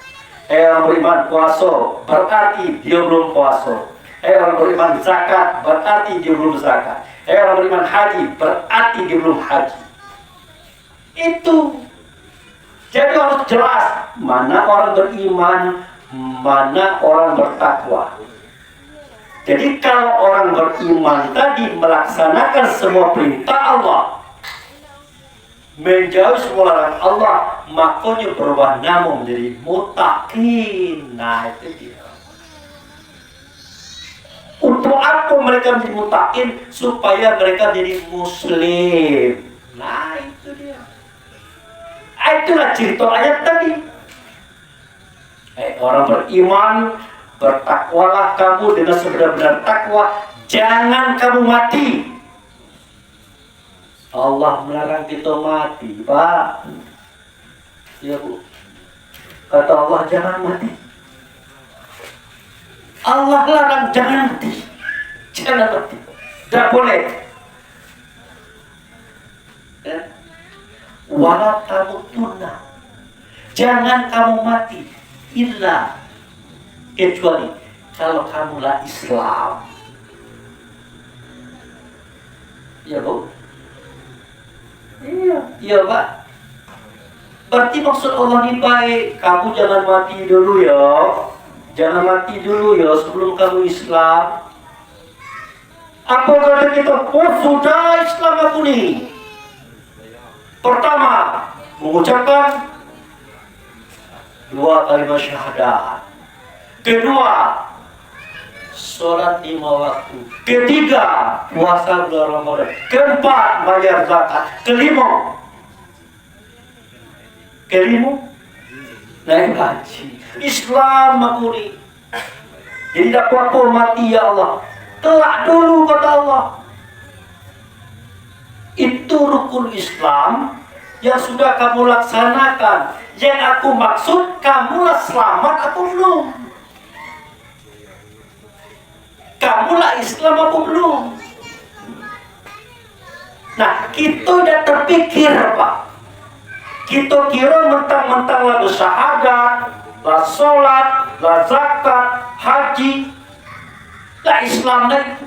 Orang beriman puasa, berarti dia belum puasa. Orang beriman zakat, berarti dia belum zakat. Orang beriman haji, berarti dia belum haji. Itu. Jadi harus jelas mana orang beriman, mana orang bertakwa. Jadi kalau orang beriman tadi melaksanakan semua perintah Allah, menjauhi semua larangan Allah, makanya berubah nama menjadi muttaqin. Nah itu dia. Untuk apa mereka menjadi muttaqin? Supaya mereka menjadi muslim. Nah itu dia. Itulah cerita ayat tadi. Orang beriman, bertakwalah kamu dengan sebenar-benar takwa, jangan kamu mati. Allah melarang kita mati, Pak. Ya Bu. Kata Allah jangan mati. Allah larang jangan mati. Jangan mati. Tidak boleh. Wala tamutunna. Jangan kamu mati illa kecuali kalau kamulah Islam. Ya Bu. Iya Pak. Berarti maksud Allah ini baik. Kamu jangan mati dulu ya. Jangan mati dulu ya sebelum kamu Islam. Apa kata kita? Oh sudah Islam aku nih. Pertama, mengucapkan 2 kalimat syahadat. Kedua, sholat 5 waktu. Ketiga, puasa bulan Ramadan. Keempat, bayar zakat. Kelima, naik haji. Islam makmuri. Jadi tak apa mati ya Allah. Kelak dulu kata Allah. Itu rukun Islam yang sudah kamu laksanakan. Yang aku maksud, kamulah selamat atau belum? Kamulah Islam apa belum? Nah, kita udah terpikir Pak. Kita kira mentang-mentang lah bersyahadat, lah sholat, lah zakat, haji, lah Islam lah itu.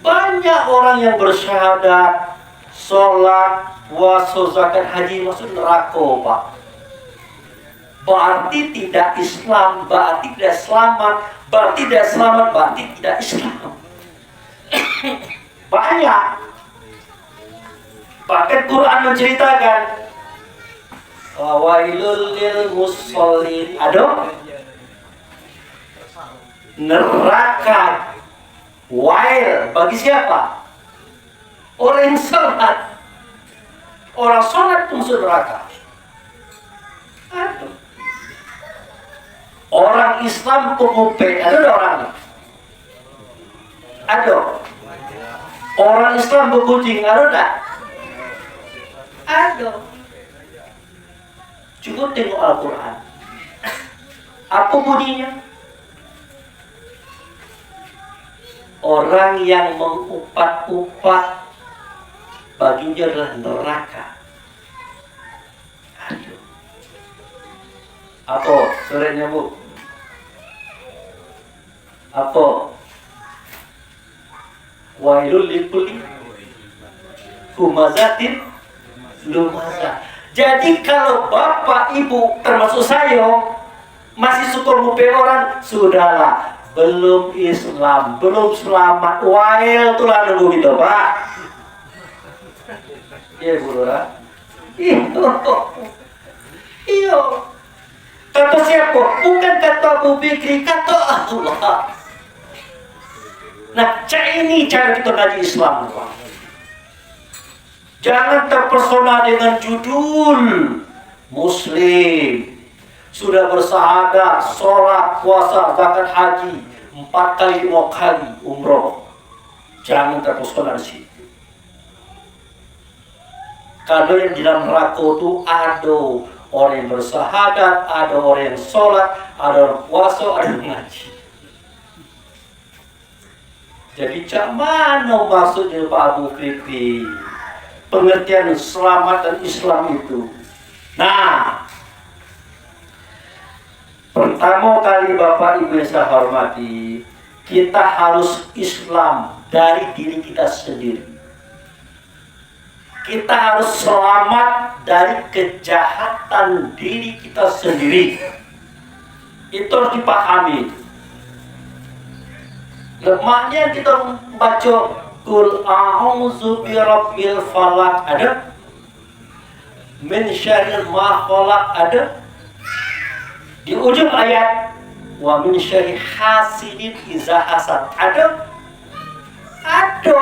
Banyak orang yang bersyahadat, sholat, puasa, zakat, haji masuk neraka Pak. Berarti tidak Islam, berarti tidak selamat, berarti tidak selamat, berarti tidak Islam. Banyak. Bahkan Quran menceritakan wailul lil musallin. Aduh, neraka wail bagi siapa? Orang yang sholat. Orang sholat masuk neraka. Aduh. Orang Islam pengupe, ada orang? Ada. Orang Islam berkucing, ada tak? Ada. Cukup tengok Al-Quran. Apa bunyinya? Orang yang mengupat-upat baginya adalah neraka. Aduh. Apa? Suratnya Bu? Apa? Wailul likulli humazatin lumazah. Jadi kalau bapak ibu termasuk saya masih suka ngupe orang, sudahlah, belum Islam, belum selamat. Wail tuh lah nunggu gitu Pak. Iya Bu Lura. Iya. Kata siapa? Bukan kata Abu Bakri, kata Allah. Nah, ini cara kita ngaji Islam, Pak. Jangan terpesona dengan judul Muslim, sudah bersyahadat, sholat, puasa, zakat, haji, 4 kali, 5 kali umroh. Jangan terpesona di situ. Kalau yang di dalam neraka itu ada orang yang bersyahadat, ada orang yang sholat, ada orang puasa, ada yang ngaji. Jadi cak mana maksudnya Pak Abu Fikri pengertian selamat dan Islam itu? Nah, pertama kali Bapak Ibu yang saya hormati, kita harus Islam dari diri kita sendiri. Kita harus selamat dari kejahatan diri kita sendiri. Itu harus dipahami. Lemahnya kita baca Qul a'udzu birabbil falaq, ada? Min syarri ma khalaq, ada? Di ujung ayat wa min syarri hasidin idza hasad, ada? Ada.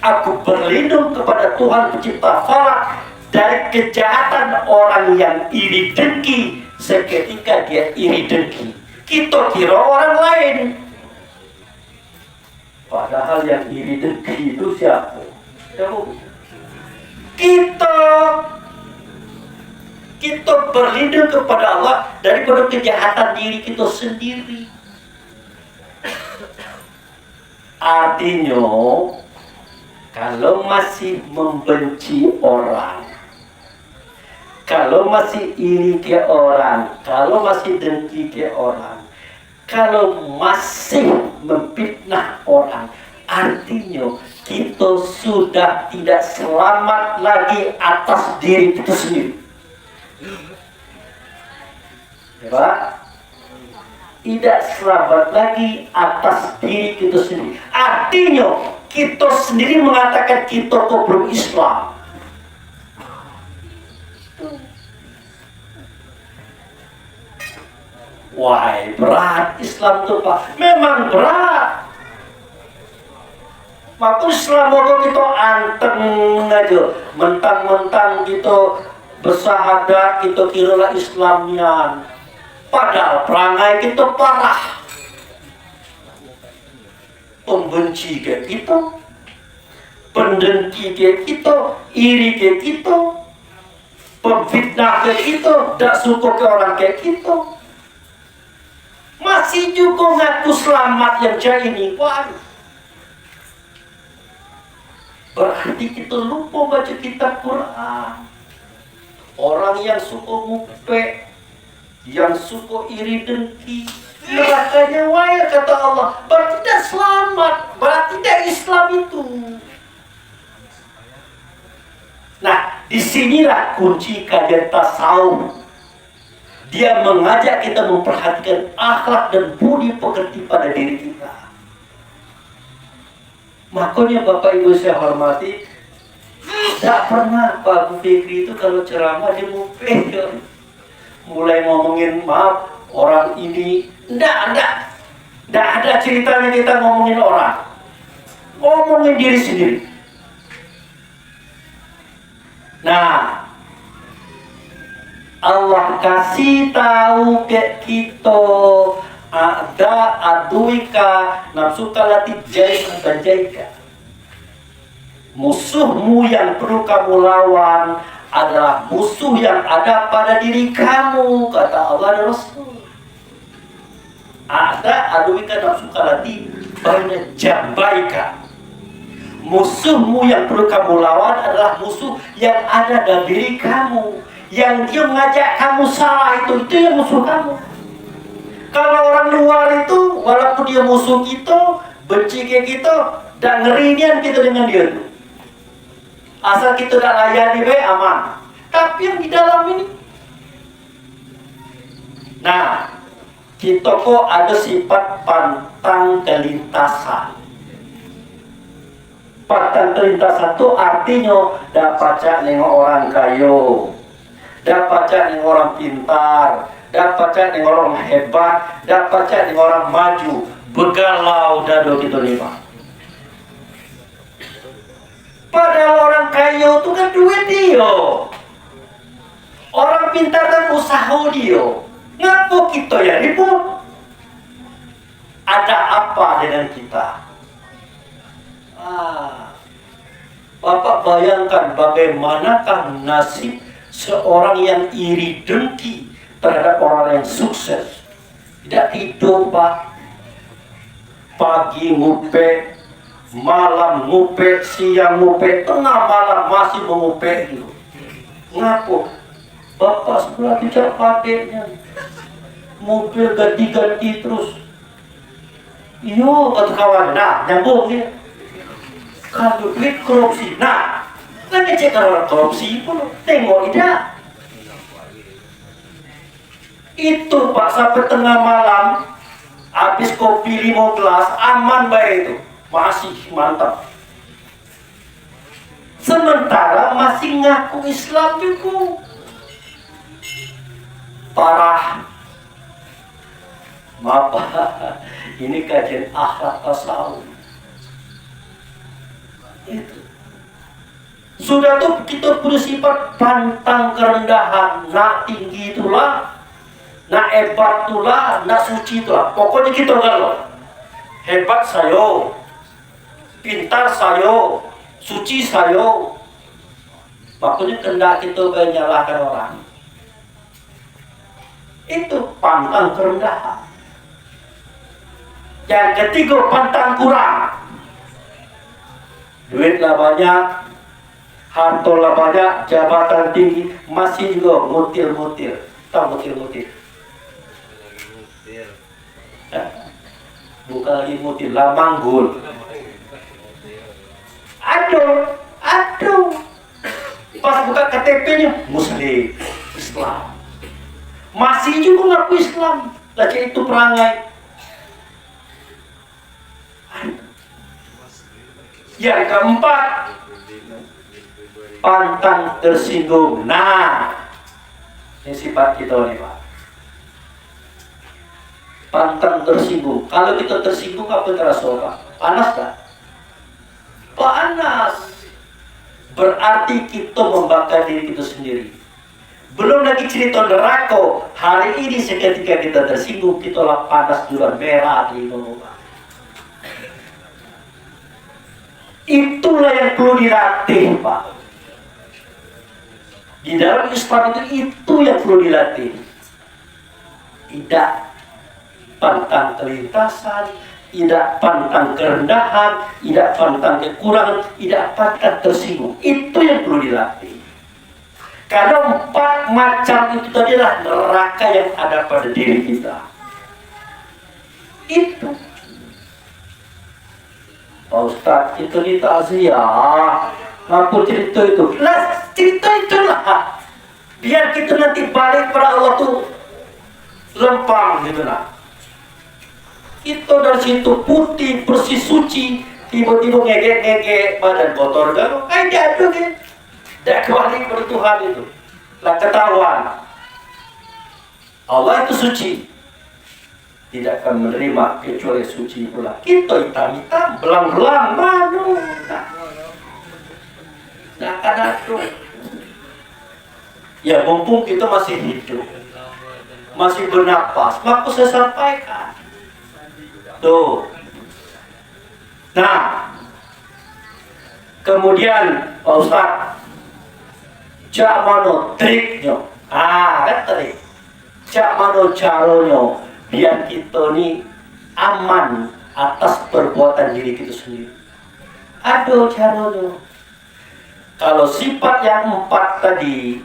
Aku berlindung kepada Tuhan pencipta falak dari kejahatan orang yang iri dengki seketika dia iri dengki. Kita kira orang lain, padahal yang iri dengki itu siapa? Kita berlindung kepada Allah daripada kejahatan diri kita sendiri. Artinya, kalau masih membenci orang, kalau masih iri ke orang, kalau masih dengki ke orang, kalau masih memfitnah orang, artinya kita sudah tidak selamat lagi atas diri kita sendiri. Ya Pak? Tidak selamat lagi atas diri kita sendiri. Artinya kita sendiri mengatakan kita kok belum Islam. Wah, berat Islam tuh Pak. Memang berat. Maka selama kita anteng aja, mentang-mentang kita bersahadat, kita kiralah Islamian. Padahal perangai kita parah. Pembenci kayak kita, pendengki kayak kita, iri kayak kita, pemfitnah kayak kita, tak suka ke orang kayak kita. Masih juga ngaku selamat yang jaya ini. Waduh. Berarti kita lupa baca kitab Quran. Orang yang suka ngupe, yang suka iri dengki, nerakanya waya kata Allah. Berarti tidak selamat, berarti tidak Islam itu. Nah, disinilah kunci kajian tasawuf. Dia mengajak kita memperhatikan akhlak dan budi pekerti pada diri kita. Makanya Bapak Ibu saya hormati, tidak pernah Pak Abu Fikri itu kalau ceramah dia mupeh, mulai ngomongin maaf orang ini, tidak ada ceritanya kita ngomongin orang, ngomongin diri sendiri. Nah, Allah kasih tahu ke kita ada aduika nafsu kalati jaika. Musuhmu yang perlu kamu lawan adalah musuh yang ada pada diri kamu, kata Allah dan Rasul. Ada aduika nafsu kalati baina jambaika. Musuhmu yang perlu kamu lawan adalah musuh yang ada dalam diri kamu. Yang dia mengajak kamu salah itu yang musuh kamu. Kalau orang luar itu walaupun dia musuh kita, benci ke kita, dan ngerinya kita dengan dia itu. Asal kita tak layani baik aman. Tapi yang di dalam ini, nah, kita kok ada sifat pantang kelintasan. Pantang kelintasan itu artinya dah pacak nengok orang kayo, dah pacak nengok orang pintar, dah pacak nengok orang hebat, dah pacak nengok orang maju, begalau dado kita lima. Padahal orang kaya itu kan duit dia, orang pintar kan usaha dia. Ngapa kita ya ribut? Ada apa dengan kita? Bapak bayangkan bagaimanakah nasib seorang yang iri dengki terhadap orang yang sukses. Tidak tidur Pak, pagi ngupe, malam ngupe, siang ngupe, tengah malam masih mengupe gitu. Ngapo? Bapak sebelah tidak pakainya, mobil ganti-ganti terus. Iyo kata kawan, nah nyambung dia. Kalau duit korupsi, nah kan ngecek orang korupsi pun tengok tidak. Itu Pak sampai tengah malam habis kopi 5 gelas aman baik itu, masih mantap. Sementara masih ngaku Islam juga. Parah. Maaf, ini kajian akhlak tasawuf. Itu. Sudah tuh kita punya sifat pantang kerendahan, nak tinggi itulah, nak hebat itulah, nak suci itulah. Pokoknya kita galau. Hebat saya, pintar saya, suci saya. Makanya kendak kita menyalahkan orang. Itu pantang kerendahan. Yang ketiga pantang kurang. Duit lah banyak, harta lah banyak, jabatan tinggi, masih juga mutil-mutil. Tahu mutil-mutil? Bukan lagi mutil, lah manggul. KTP-nya Muslim, Islam. Masih juga ngaku Islam, lagi itu perangai. Yang keempat, pantang tersinggung. Nah, ini sifat kita nih Pak. Pantang tersinggung. Kalau kita tersinggung apa terasa Pak? Panas tak? Panas. Berarti kita membakar diri kita sendiri. Belum lagi cerita neraka. Hari ini seketika kita tersinggung, kita lah panas juga merah di muka. Itulah yang perlu dilatih Pak. Di dalam Islam itu yang perlu dilatih. Tidak pantang kelintasan, tidak pantang kerendahan, tidak pantang kekurangan, tidak pantang tersinggung. Itu yang perlu dilatih. Karena 4 macam itu tadi adalah neraka yang ada pada diri kita. Itu. Pak Ustadz, itu di takziah. Ngaku cerita itu. Lah, cerita itulah. Biar kita nanti balik pada Allah tuh lempang gitu lah. Itu dari situ putih, bersih, suci, tiba-tiba ngegek-ngegek, badan kotor kan? Jatuh kan? Tidak kembali kepada Tuhan itu. Lah ketahuan. Allah itu suci. Tidak akan menerima kecuali suci pula. Kita hitam-hitam, belang-belang, manu. Nah, akan ada. Ya, mumpung kita masih hidup, masih bernapas, maka saya sampaikan. Tuh. Nah, kemudian Pak Ustadz, cak mano triknya, kan trik. Cak mano caranya, biar kita ini aman atas perbuatan diri kita sendiri. Aduh caranya. Kalau sifat yang 4 tadi,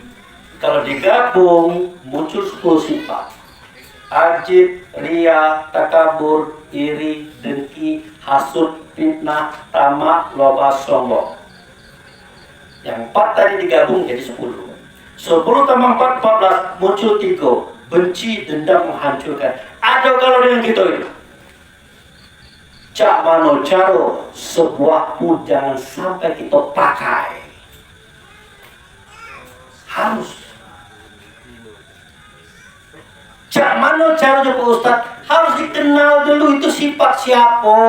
kalau digabung muncul 10 sifat. Ajib, ria, takabur, iri, dengki, hasud, fitnah, tamak, loba, sombong. Yang 4 tadi digabung jadi 10. 10 tambah 4, 14, muncul 3. Benci, dendam, menghancurkan. Ada kalau dengan kita itu. Cak mano caro, sebuah pun jangan sampai kita pakai. Harus. Cak mano caranya Pak Ustadz, harus dikenal dulu itu sifat siapa.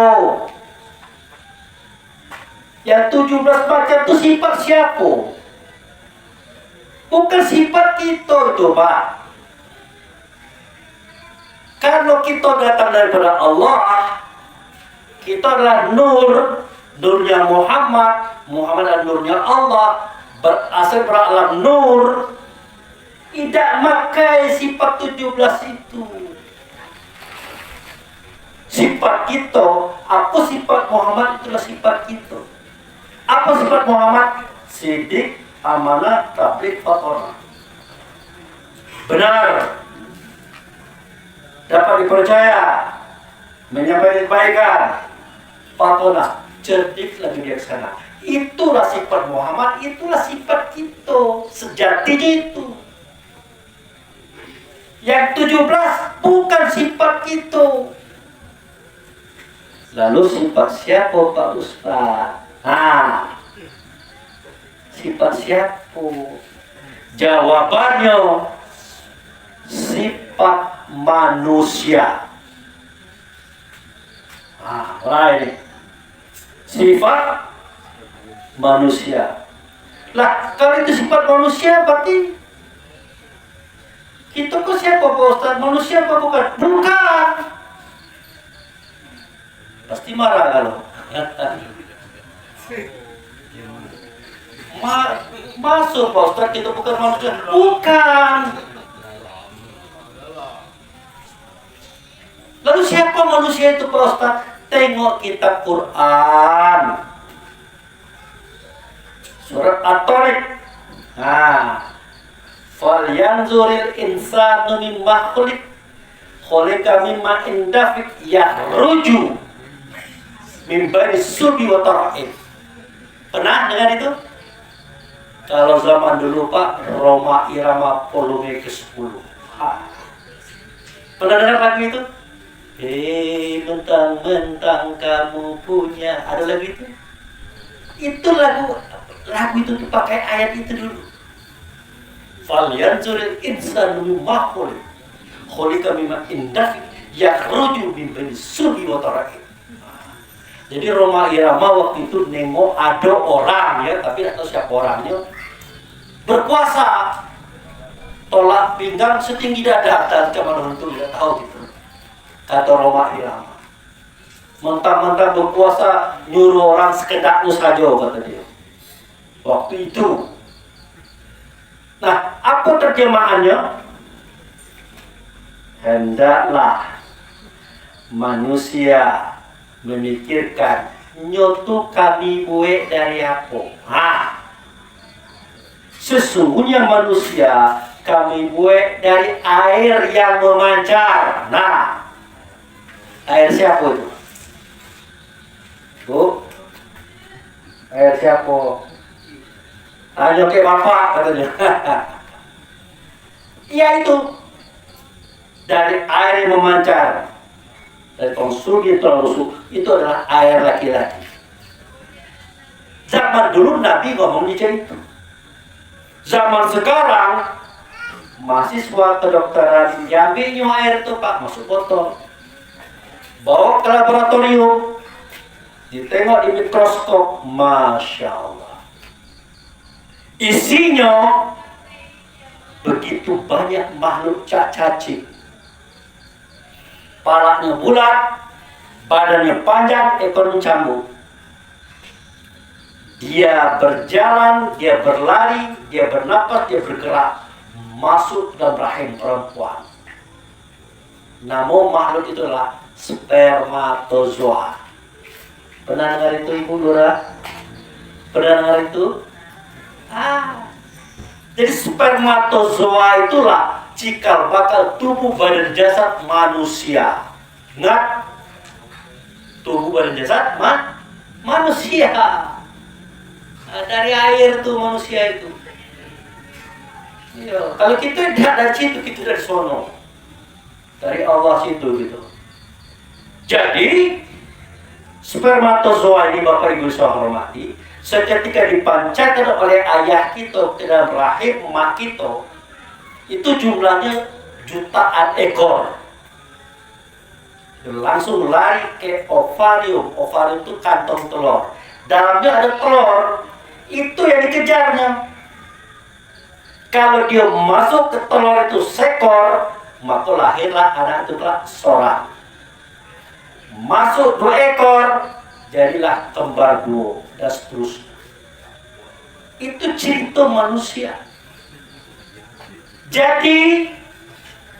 Yang 17 macam itu sifat siapa? Bukan sifat kita itu Pak. Kalau kita datang daripada Allah, kita adalah nur, nurnya Muhammad, Muhammad adalah nurnya Allah, berasal dari alam nur. Tidak makai sifat 17 itu. Sifat kita, apa sifat Muhammad itulah sifat kita. Apa sifat Muhammad? Sidik, amanah, tabligh, fatona. Benar, dapat dipercaya, menyampaikan kebaikan, fatona, cerdik lagi bijaksana. Itulah sifat Muhammad, itulah sifat kita, sejatinya itu. Yang 17 bukan sifat kita. Lalu sifat siapa Pak Ustaz? Sifat siapa? Jawabannya sifat manusia. Lain. Sifat manusia. Lah, kalau itu sifat manusia berarti kita kok siapa Pak Ustaz? Manusia apa bukan? Bukan. Pasti marah kalau. Masuk Pak Ustaz, kita bukan manusia. Bukan. Lalu siapa manusia itu Pak Ustaz? Tengok kitab Quran. Surat At-Tariq. Falyanzuril insanu mimma khuliq, khuliqa mimma indafik yahruju min bani sulbi wa tara'ib. Pernah dengar itu? Kalau zaman dulu Pak, Roma Irama volume ke-10. Pernah dengar lagu itu? Mentang-mentang kamu punya. Ada lagu itu? Itu lagu itu dipakai ayat itu dulu. Falyanzuril insanu mimma khuliq. Khuliqa mimma indafi yakhruju min baini sulbi wa tara'ib. Jadi Roma Irama waktu itu nengok ada orang ya, tapi tidak tahu siapa orangnya, berkuasa, tolak pinggang setinggi dada, dan kemana itu tidak tahu gitu. Kata Roma Irama, mentang-mentang berkuasa nyuruh orang sekedaknya saja, kata dia. Waktu itu. Nah, apa terjemahannya? Hendaklah manusia memikirkan nyoto kami buat dari apa. Sesungguhnya manusia kami buat dari air yang memancar. Nah, air siapa itu? Bu, air siapa? Tanya ke bapak katanya. Iya itu, dari air yang memancar. Dari konstruksi itu adalah air laki-laki. Zaman dulu Nabi ngomong di itu. Zaman sekarang mahasiswa kedokteran diambilnya air itu Pak masuk botol, bawa ke laboratorium, ditengok di mikroskop, masya Allah, isinya begitu banyak makhluk cacing. Palanya bulat, badannya panjang, ekornya cambuk. Dia berjalan, dia berlari, dia bernapas, dia bergerak masuk dalam rahim perempuan. Namun makhluk itulah spermatozoa. Pernah dengar itu Ibu Lura? Pernah dengar itu? Jadi spermatozoa itulah cikal bakal tubuh badan jasad manusia. Ingat, tubuh badan jasad manusia. Dari air tuh manusia itu. Ya, kalau kita tidak dari situ, kita dari sono, dari Allah situ gitu. Jadi spermatozoa ini Bapak Ibu saya hormati, seketika dipancarkan oleh ayah kita ke dalam rahim emak kita, itu jumlahnya jutaan ekor. Langsung lari ke ovarium. Ovarium itu kantong telur. Dalamnya ada telur. Itu yang dikejarnya. Kalau dia masuk ke telur itu sekor, maka lahirlah anak itu seorang. Masuk 2 ekor, jadilah kembar 2 dan seterusnya. Itu cerita manusia. Jadi,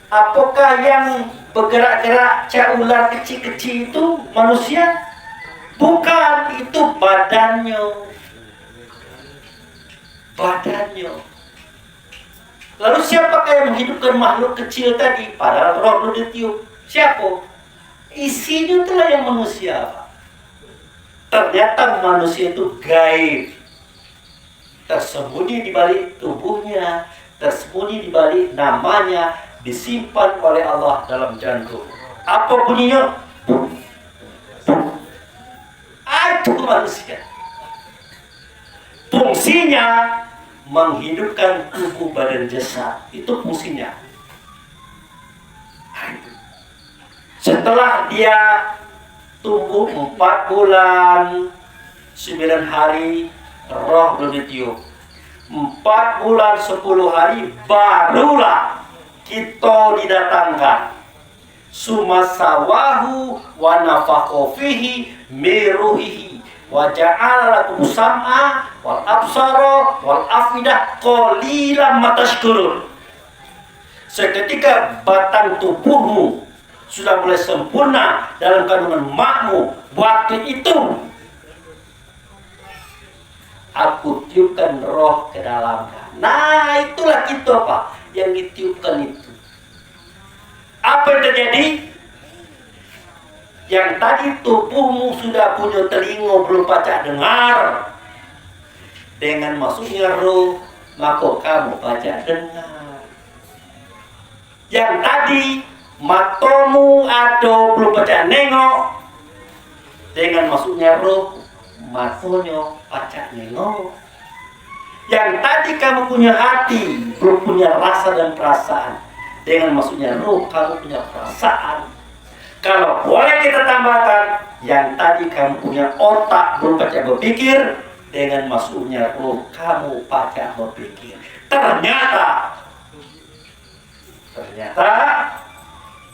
apakah yang bergerak-gerak cak ular kecil-kecil itu manusia? Bukan, itu badannya. Lalu siapakah yang menghidupkan makhluk kecil tadi? Padahal roh belum ditiup. Siapa? Isinya itulah yang manusia. Ternyata manusia itu gaib. Tersembunyi di balik tubuhnya, tersembunyi di balik namanya, disimpan oleh Allah dalam jantung. Apa bunyinya? Itu manusia. Fungsinya menghidupkan tubuh badan jasad. Itu fungsinya. Setelah dia tumbuh 4 bulan 9 hari, roh belum ditiup. 4 bulan 10 hari barulah kita didatangkan. Sumasawahu wa nafakha fihi miruhihi wa ja'ala lakum sam'a wal absara wal afidah qalilan ma tashkurun. Seketika batang tubuhmu sudah mulai sempurna dalam kandungan makmu, waktu itu aku tiupkan roh ke dalamnya. Nah, itulah kita Pak yang ditiupkan itu. Apa yang terjadi? Yang tadi tubuhmu sudah punya telinga belum pacak dengar. dengan masuknya roh, maka kamu baca dengar. Yang tadi matamu ada belum baca nengok, dengan masuknya roh, matanya baca nengok. Yang tadi kamu punya hati, belum punya rasa dan perasaan, dengan masuknya roh kamu punya perasaan. Kalau boleh kita tambahkan, yang tadi kamu punya otak belum baca berpikir, dengan masuknya roh kamu baca berpikir. Ternyata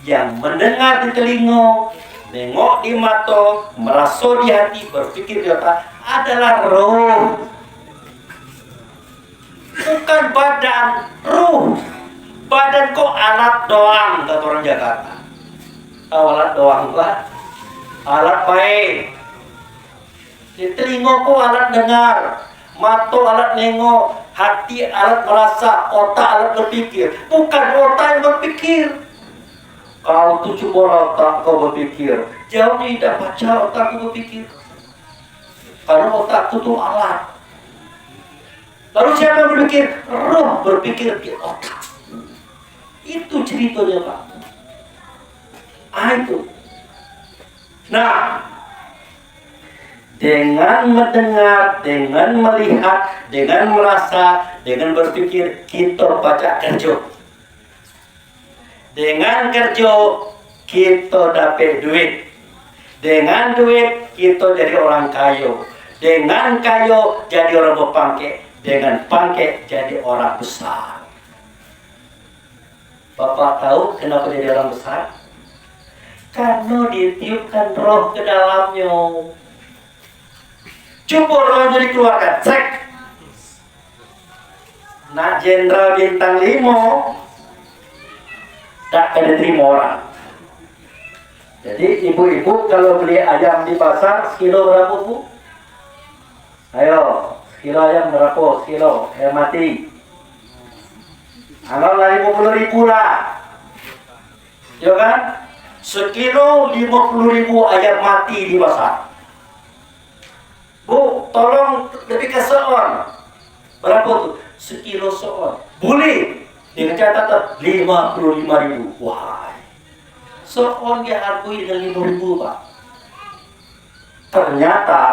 yang mendengar di telinga, nengok di mata, merasa di hati, berpikir di otak adalah roh, bukan badan. Roh, badan kok alat doang, kata orang Jakarta. Alat doang pak, alat baik. Di telinga kok alat dengar, mata alat nengok, hati alat merasa, otak alat berpikir. Bukan otak yang berpikir. Kau tuh cuma otak kau berpikir, jauhnya tidak baca otakku berpikir. Karena otakku tuh alat. Lalu siapa yang berpikir? Roh berpikir di otak. Itu ceritanya pak. Itu. Nah, dengan mendengar, dengan melihat, dengan merasa, dengan berpikir, kita baca kerja. Dengan kerja, kita dapat duit. Dengan duit, kita jadi orang kaya. Dengan kaya, jadi orang berpangkat. Dengan pangkat, jadi orang besar. Bapak tahu kenapa jadi orang besar? Karena ditiupkan roh ke dalamnya. Coba rohnya dikeluarkan, cek. Nak jenderal bintang 5 tak ada terima orang. Jadi ibu-ibu kalau beli ayam di pasar, sekilo berapa bu? Ayo, sekilo ayam berapa? Sekilo ayam mati. Anggaplah 50.000 lah. Ya kan? Sekilo 50.000 ayam mati di pasar. Bu, tolong lebih ke seon. Berapa tuh? Sekilo seon. Boleh. Dengan catatan 55.000. Wah. Seon dia hargai dengan 5.000 pak. Ternyata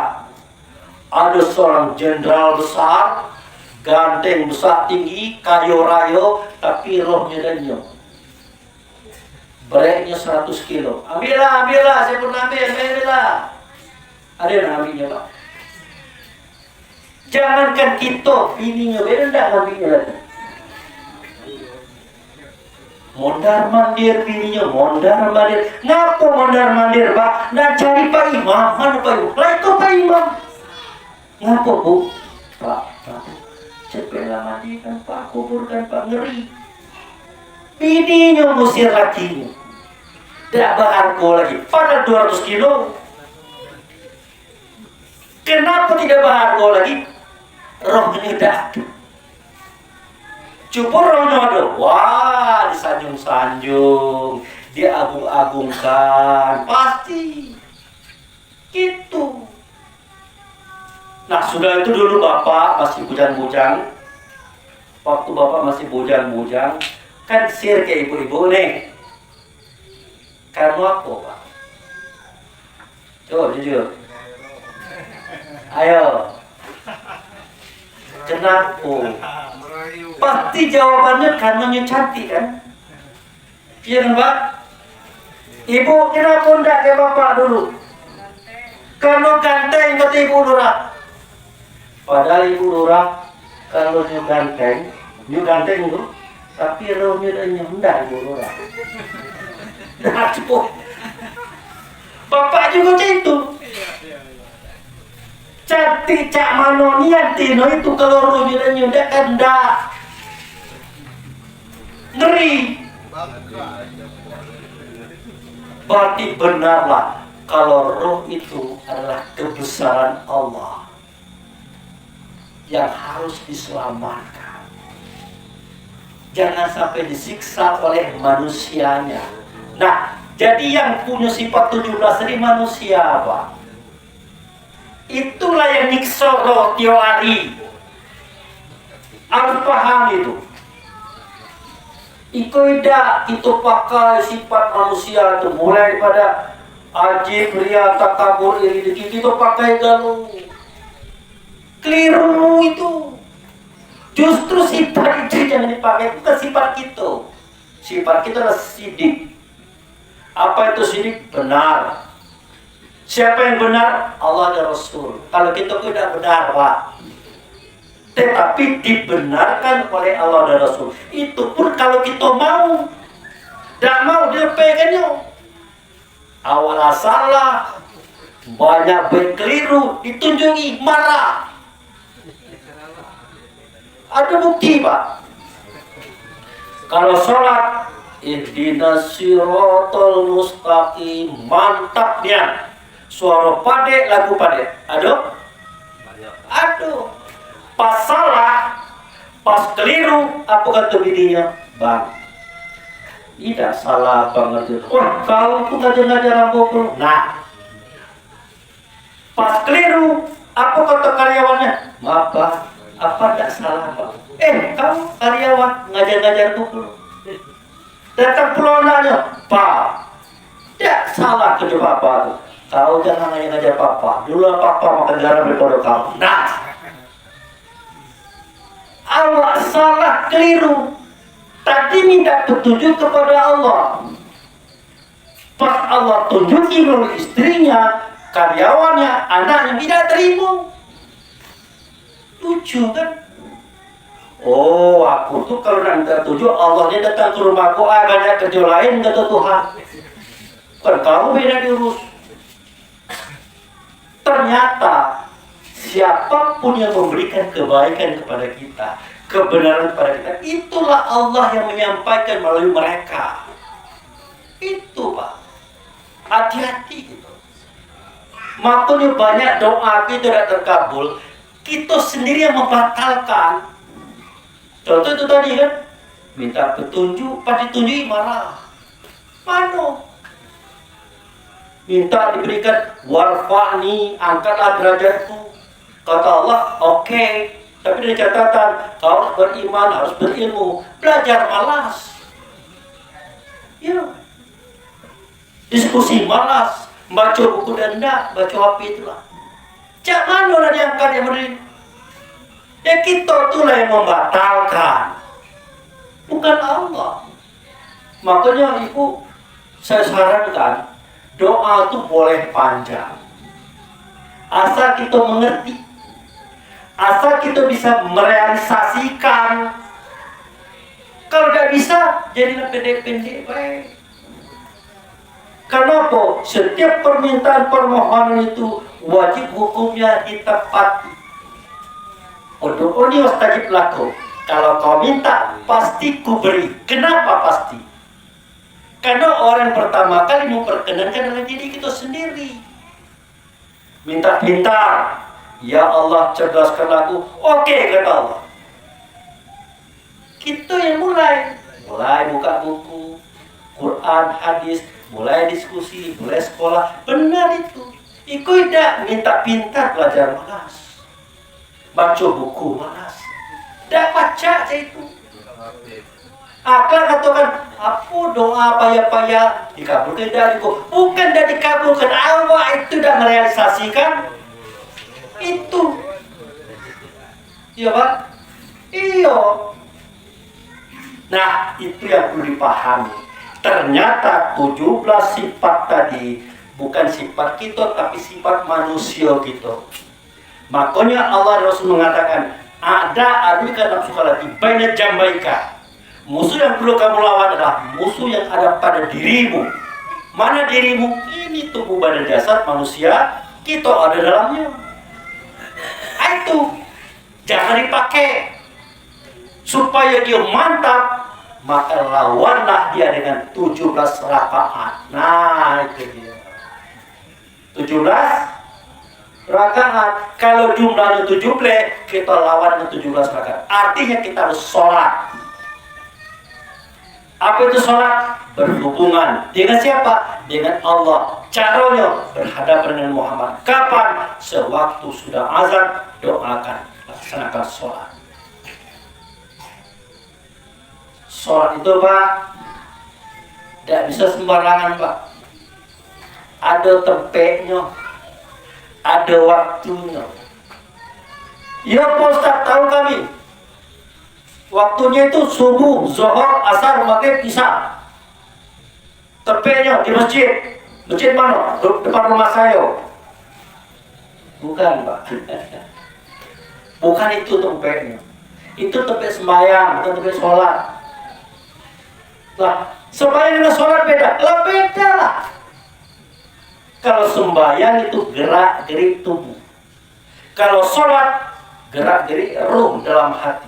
ada seorang jenderal besar, ganteng besar tinggi, kayo rayo, tapi rohnya lenyap. Beratnya 100 kilo. Ambillah, saya pun ambillah. Ada yang ambilnya pak. Jangankan kita, bininya beda enggak ngambilnya lagi. Mondar mandir bininya, mondar mandir. Ngapa mondar mandir pak? Nak cari Pak Imam, mana Pak Imam? Lah itu Pak Imam. Ngapa bu? Pak, cepatlah mandikan Pak, kuburkan Pak, ngeri. Bininya musir lakinya. Tidak berharga lagi. Pada 200 kilo. Kenapa tidak berharga lagi? Rohnya tidak ada. Coba rohnya ada. Wah, disanjung-sanjung, diagung-agungkan. Pasti. Gitu. Nah, sudah itu dulu Bapak masih bujang-bujang. Waktu Bapak masih bujang-bujang, kan sir ke ibu-ibu nih. Karena apa pak? Coba jujur. Ayo. Kenapa? Pasti jawabannya karenanya cantik kan? Iya kan pak? Ibu kenapa enggak ke bapak dulu? Karena ganteng kata ibu lurah. Padahal ibu lurah kalau nyu ganteng itu, tapi rohnya dan enggak ibu lurah. Bapak juga itu. Cantik cak mano niantino itu kalau rohnya dan nyudah enggak. Ngeri. Berarti benarlah kalau roh itu adalah kebesaran Allah yang harus diselamatkan. Jangan sampai disiksa oleh manusianya. Nah, jadi yang punya sifat 17 dari manusia apa? Itulah yang nyiksa roh tiap hari. Harus paham itu. Ikoida itu pakai sifat manusia itu mulai daripada ajib, ria, takabur, iri, dengki itu pakai galau. Keliru itu. Justru sifat itu jangan dipakai, bukan sifat kita. Sifat kita adalah sidik. Apa itu sidik? Benar. Siapa yang benar? Allah dan Rasul. Kalau kita tidak benar, Pak. Tetapi dibenarkan oleh Allah dan Rasul. Itu pun kalau kita mau. Tidak mau, dia pengennya. Awalnya salah. Banyak berkeliru. Ditunjuki, marah. Ada bukti, Pak. Kalau sholat, ihdinas siratal mustaqim, mantapnya. Suara pade, lagu pade. Aduh. Pas salah, pas keliru, apa kata bininya? Bang, tidak salah banget itu. Wah, kau tuh ngajar-ngajar aku. Nah, pas keliru, apa kata karyawannya? Maaf, Pak. Apa tidak salah, Pak? Kamu karyawan ngajar-ngajar pukul. Datang pulau nanya, Pak, tidak salah kerja Papa. Kau jangan ngajar Papa. Dulu Papa makan garam daripada kamu. Nah, awak salah keliru. Tadi minta petunjuk kepada Allah. Pas Allah tunjuki melalui istrinya, karyawannya, anaknya tidak terima. Lucu kan? Oh, aku tuh kalau nanti tertuju, Allahnya datang ke rumahku, banyak kerja lain, kata Tuhan. Kan kamu beda diurus. Ternyata siapapun yang memberikan kebaikan kepada kita, kebenaran kepada kita, itulah Allah yang menyampaikan melalui mereka. Itu, Pak. Hati-hati gitu. Makanya banyak doa kita tidak terkabul, kita sendiri yang membatalkan. Contoh itu tadi kan, minta petunjuk, pas ditunjuki marah. Mana? Minta diberikan warfa'ni, angkatlah derajatku. Kata Allah, oke. Tapi ada catatan, kau harus beriman, harus berilmu. Belajar malas. Ya. Diskusi malas. Baca buku dan enggak, baca HP itulah. Jangan mana diangkat yang beri. Ya kita itulah yang membatalkan. Bukan Allah. Makanya ibu, saya sarankan, doa itu boleh panjang. Asal kita mengerti. Asal kita bisa merealisasikan. Kalau tidak bisa, jadilah pendek-pendek baik. Kenapa? Setiap permintaan permohonan itu wajib hukumnya ditepati. Ud'uni astajib lakum. Kalau kau minta, pasti ku beri. Kenapa pasti? Karena orang pertama kali memperkenankan adalah diri kita sendiri. Minta pintar. Ya Allah, cerdaskan aku. Oke, kata Allah. Kita yang mulai buka buku, Quran, hadis, mulai diskusi, mulai sekolah. Benar itu. Ikut tidak minta pintar, belajar malas. Baca buku malas. Tidak baca saya itu. Akal katakan, apa doa payah-payah dikabulkan dari ku. Bukan tidak dikabulkan, awak itu tidak merealisasikan itu. Iya Pak? Iya. Nah, itu yang perlu dipahami. Ternyata 17 sifat tadi bukan sifat kita, tapi sifat manusia kita. Makanya Allah Rasul mengatakan, ada aduka nafsu kalati banyak jambaika. Musuh yang perlu kamu lawan adalah musuh yang ada pada dirimu. Mana dirimu? Ini tubuh badan jasad manusia, kita ada dalamnya. Itu jangan dipakai supaya dia mantap. Maka lawanlah dia dengan 17 rakaat. Nah, itu dia. 17 rakaat. Kalau jumlahnya 17, kita lawan dengan 17 rakaat. Artinya kita harus sholat. Apa itu sholat? Berhubungan dengan siapa? Dengan Allah. Caranya berhadapan dengan Muhammad. Kapan? Sewaktu sudah azan, doakan, laksanakan sholat. Sholat itu Pak, tidak bisa sembarangan Pak. Ada tempatnya, ada waktunya. Ya Pak Ustaz, tahu kami. Waktunya itu subuh, zuhur, asar, maghrib, isya. Tempatnya di masjid. Masjid mana? Depan rumah saya. Bukan Pak. Bukan itu tempatnya. Itu tempat sembahyang, bukan tempat sholat. Lah, sembahyang dengan sholat beda? Lah beda lah. Kalau sembahyang itu gerak-gerik tubuh. Kalau sholat, gerak-gerik ruh dalam hati.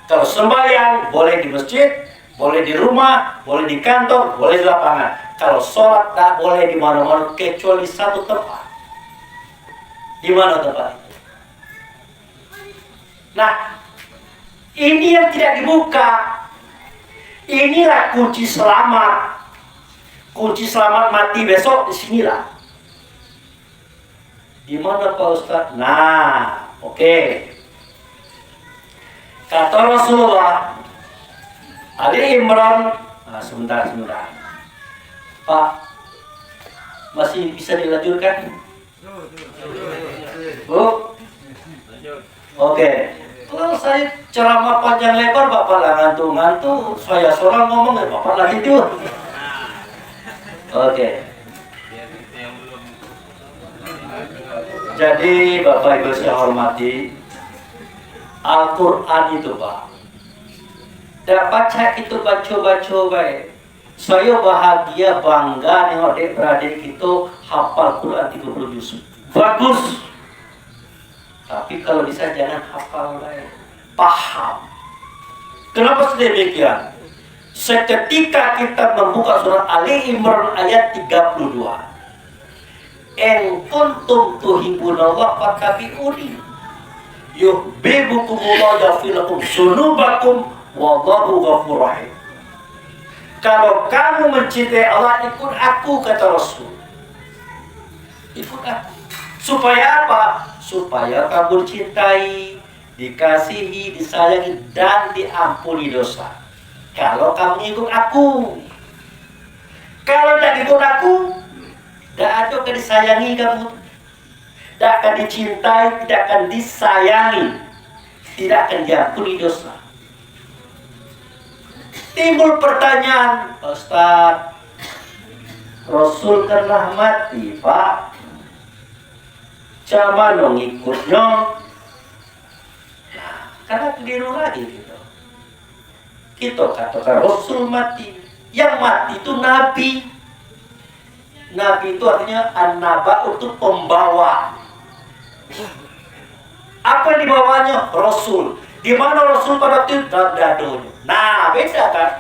Kalau sembahyang, boleh di masjid, boleh di rumah, boleh di kantor, boleh di lapangan. Kalau sholat, tak boleh di mana-mana kecuali satu tempat. Di mana tempat itu? Nah, ini yang tidak dibuka. Inilah kunci selamat. Kunci selamat mati besok disinilah. Di mana Pak Ustaz? Nah, oke. Kata Rasulullah, Ali Imran. Nah, sebentar. Pak, masih bisa dilanjutkan? Bu? Oke. Kalau saya ceramah panjang lebar, Bapak lah ngantuk-ngantuk. Saya seorang ngomong, ya Bapak lagi tidur. Oke. Jadi Bapak Ibu saya hormati, Al-Quran itu Pak, tidak baca itu baca baik. Saya bahagia bangga nengok adik-beradik itu hafal Quran 30 juz. Bagus. Tapi kalau bisa jangan hafal baik, paham. Kenapa sedemikian? Seketika kita membuka surat Ali Imran ayat 32, "En kuntum tuhibbunallah fattabi'uni yuhibbukumullah yaghfir lakum dzunubakum wallahu ghafurur rahim." Kalau kamu mencintai Allah, ikut aku, kata Rasul. Ikut aku. Supaya apa? Supaya kamu cintai, dikasihi, disayangi, dan diampuni dosa. Kalau kamu ikut aku. Kalau tidak ikut aku, tidak ada akan disayangi kamu, tidak akan dicintai, tidak akan disayangi, tidak akan diampuni dosa. Timbul pertanyaan, Ustaz, Rasul telah mati Pak, Cama dong ikutnya. Nah, karena keliru lagi gitu. Kita katakan Rasul mati. Yang mati itu Nabi. Nabi itu artinya an-naba, itu pembawa. Apa yang dibawanya? Rasul. Di mana Rasul pada itu? Dadonya. Nah, beda kan?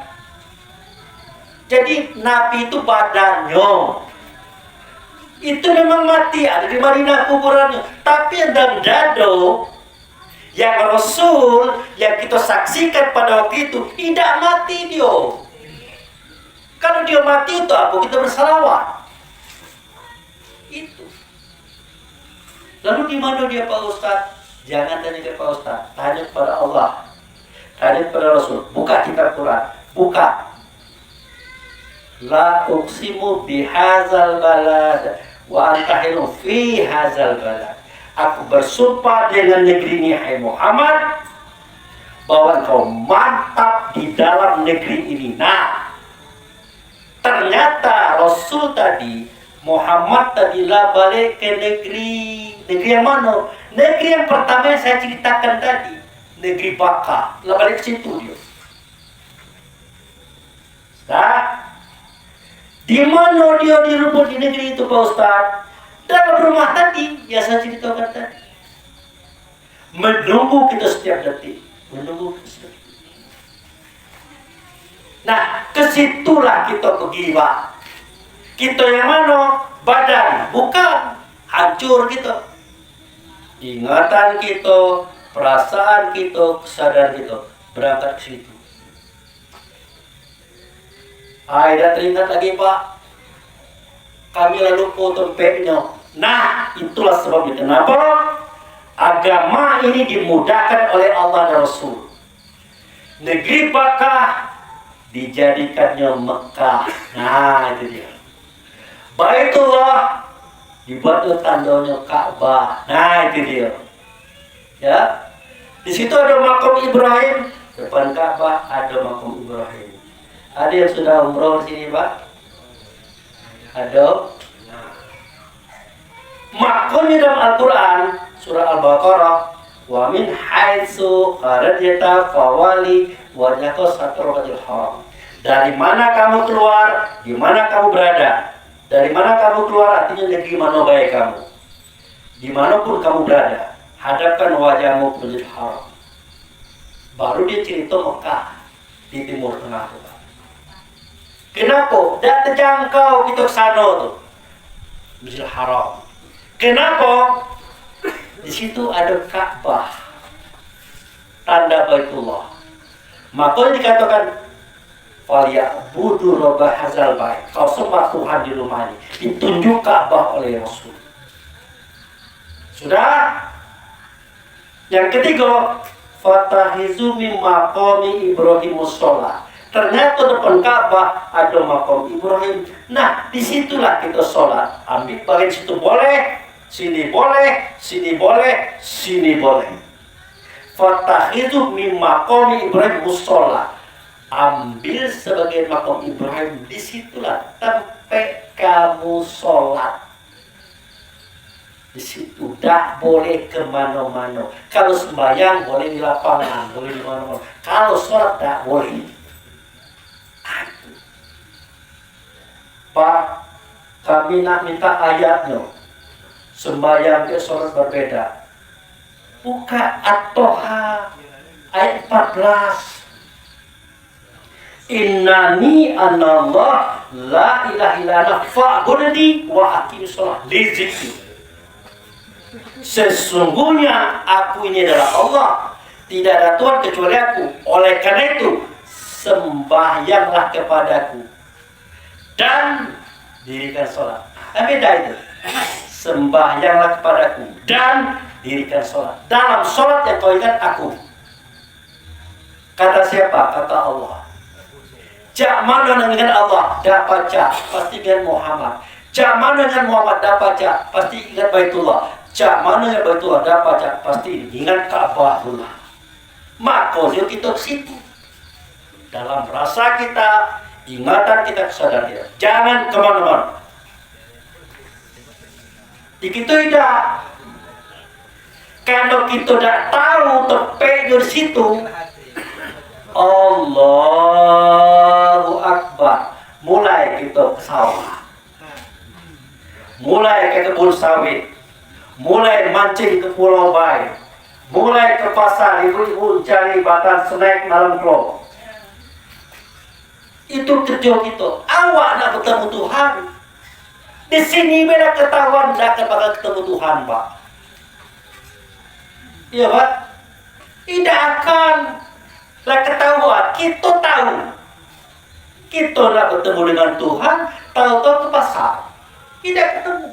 Jadi Nabi itu badannya. Itu memang mati, ada di Madinah kuburannya. Tapi yang dalam dado, yang Rasul, yang kita saksikan pada waktu itu, tidak mati dia. Kalau dia mati itu apa? Kita bersalawat. Itu. Lalu di mana dia Pak Ustaz? Jangan tanya ke Pak Ustaz, tanya kepada Allah, tanya kepada Rasul. Buka kitab Quran, buka. La uqsimu bihazal balad wa antahilu fi hazal balad. Aku bersumpah dengan negeri ini, hai Muhammad, bahwa engkau mantap di dalam negeri ini. Nah, ternyata Rasul tadi, Muhammad tadilah balik ke negeri yang mana? Negeri yang pertama yang saya ceritakan tadi, negeri Bakah. Lah balik ke situ dia. Nah, di mana dia dirubut di negeri itu Pak Ustaz? Dalam rumah tadi, yang saya ceritakan tadi. Menunggu kita setiap detik. Menunggu kita setiap detik. Nah, kesitulah kita pergi Pak. Kita yang mana? Badan, bukan. Hancur kita. Ingatan kita, perasaan kita, kesadaran kita berangkat ke situ. Tidak teringat lagi Pak, kami lalu tempatnya. Nah, itulah sebabnya kenapa agama ini dimudahkan oleh Allah dan Rasul. Negeri Makkah dijadikannya Mekah. Nah, itu dia. Baitullah dibuat tandanya Ka'bah. Nah, itu dia. Ya. Di situ ada makam Ibrahim, depan Ka'bah ada makam Ibrahim. Ada yang sudah umroh di sini, Pak? Ada. Makamnya dalam Al-Quran surah Al-Baqarah, wa min haitsu kharajta fawali wajhaka satratul haram. Dari mana kamu keluar, di mana kamu berada. Dari mana kamu keluar artinya negeri mana baik kamu. Dimanapun kamu berada, hadapkan wajahmu ke Masjidil Haram. Baru dia cerita Mekah di Timur Tengah. Kenapa? Tidak terjangkau kita ke sana tuh, Masjidil Haram. Kenapa? Di situ ada Ka'bah, tanda Baitullah. Makanya dikatakan falyabudu rabb hadzal bait. Kau sembah Tuhan di rumah ini. Ditunjuk Ka'bah oleh Rasul. Sudah? Yang ketiga, fatahizu min maqami Ibrahim musholla. Ternyata depan Ka'bah ada makam Ibrahim. Nah, disitulah kita sholat. Ambil bagian situ boleh, sini boleh, sini boleh, sini boleh. Fatahizu min maqami Ibrahim musholla. Ambil sebagai makam Ibrahim, disitulah tempat kamu sholat. Di situ tak boleh kemana-mana. Kalau sembahyang boleh di lapangan, boleh di mana-mana. Kalau sholat tak boleh. Pak, kami nak minta ayatnya. Sembahyang ke sholat berbeda. Buka At-Toha ayat 14. Innani anallah la ilaha illallah fa'budni wa aqimis shalah li dzikri. Sesungguhnya aku ini adalah Allah, tidak ada Tuhan kecuali aku. Oleh karena itu sembahyanglah kepadaku dan dirikan sholat. Beda itu. Sembahyanglah kepadaku dan dirikan sholat. Dalam sholat yang kau ingat aku. Kata siapa? Kata Allah. Jak mana dengan Allah? Dah baca, pasti ingat Muhammad. Jak mana dengan Muhammad? Dah baca, pasti ingat Baitullah. Jak mana dengan Baitullah? Dah baca, pasti ingat Ka'bahullah. Maka kita ke situ. Dalam rasa kita, ingatan kita, kesadaran kita. Jangan kemana-mana. Di kita tidak. Kalau kita tidak tahu tepeknya di situ, Allahu Akbar. Mulai kita ke sawah, mulai ke kebun sawit, mulai mancing ke Pulau Bayi, mulai ke pasar, ibu-ibu cari batang snack malam klub. Itu kerja kita. Awak nak ketemu Tuhan. Di sini beda ketahuan tidak akan bakal ketemu Tuhan, Pak. Iya, Pak. Tidak akan. Lah ketahuan, kita tahu. Kita nak bertemu dengan Tuhan, tahu-tahu ke pasar. Tidak ketemu.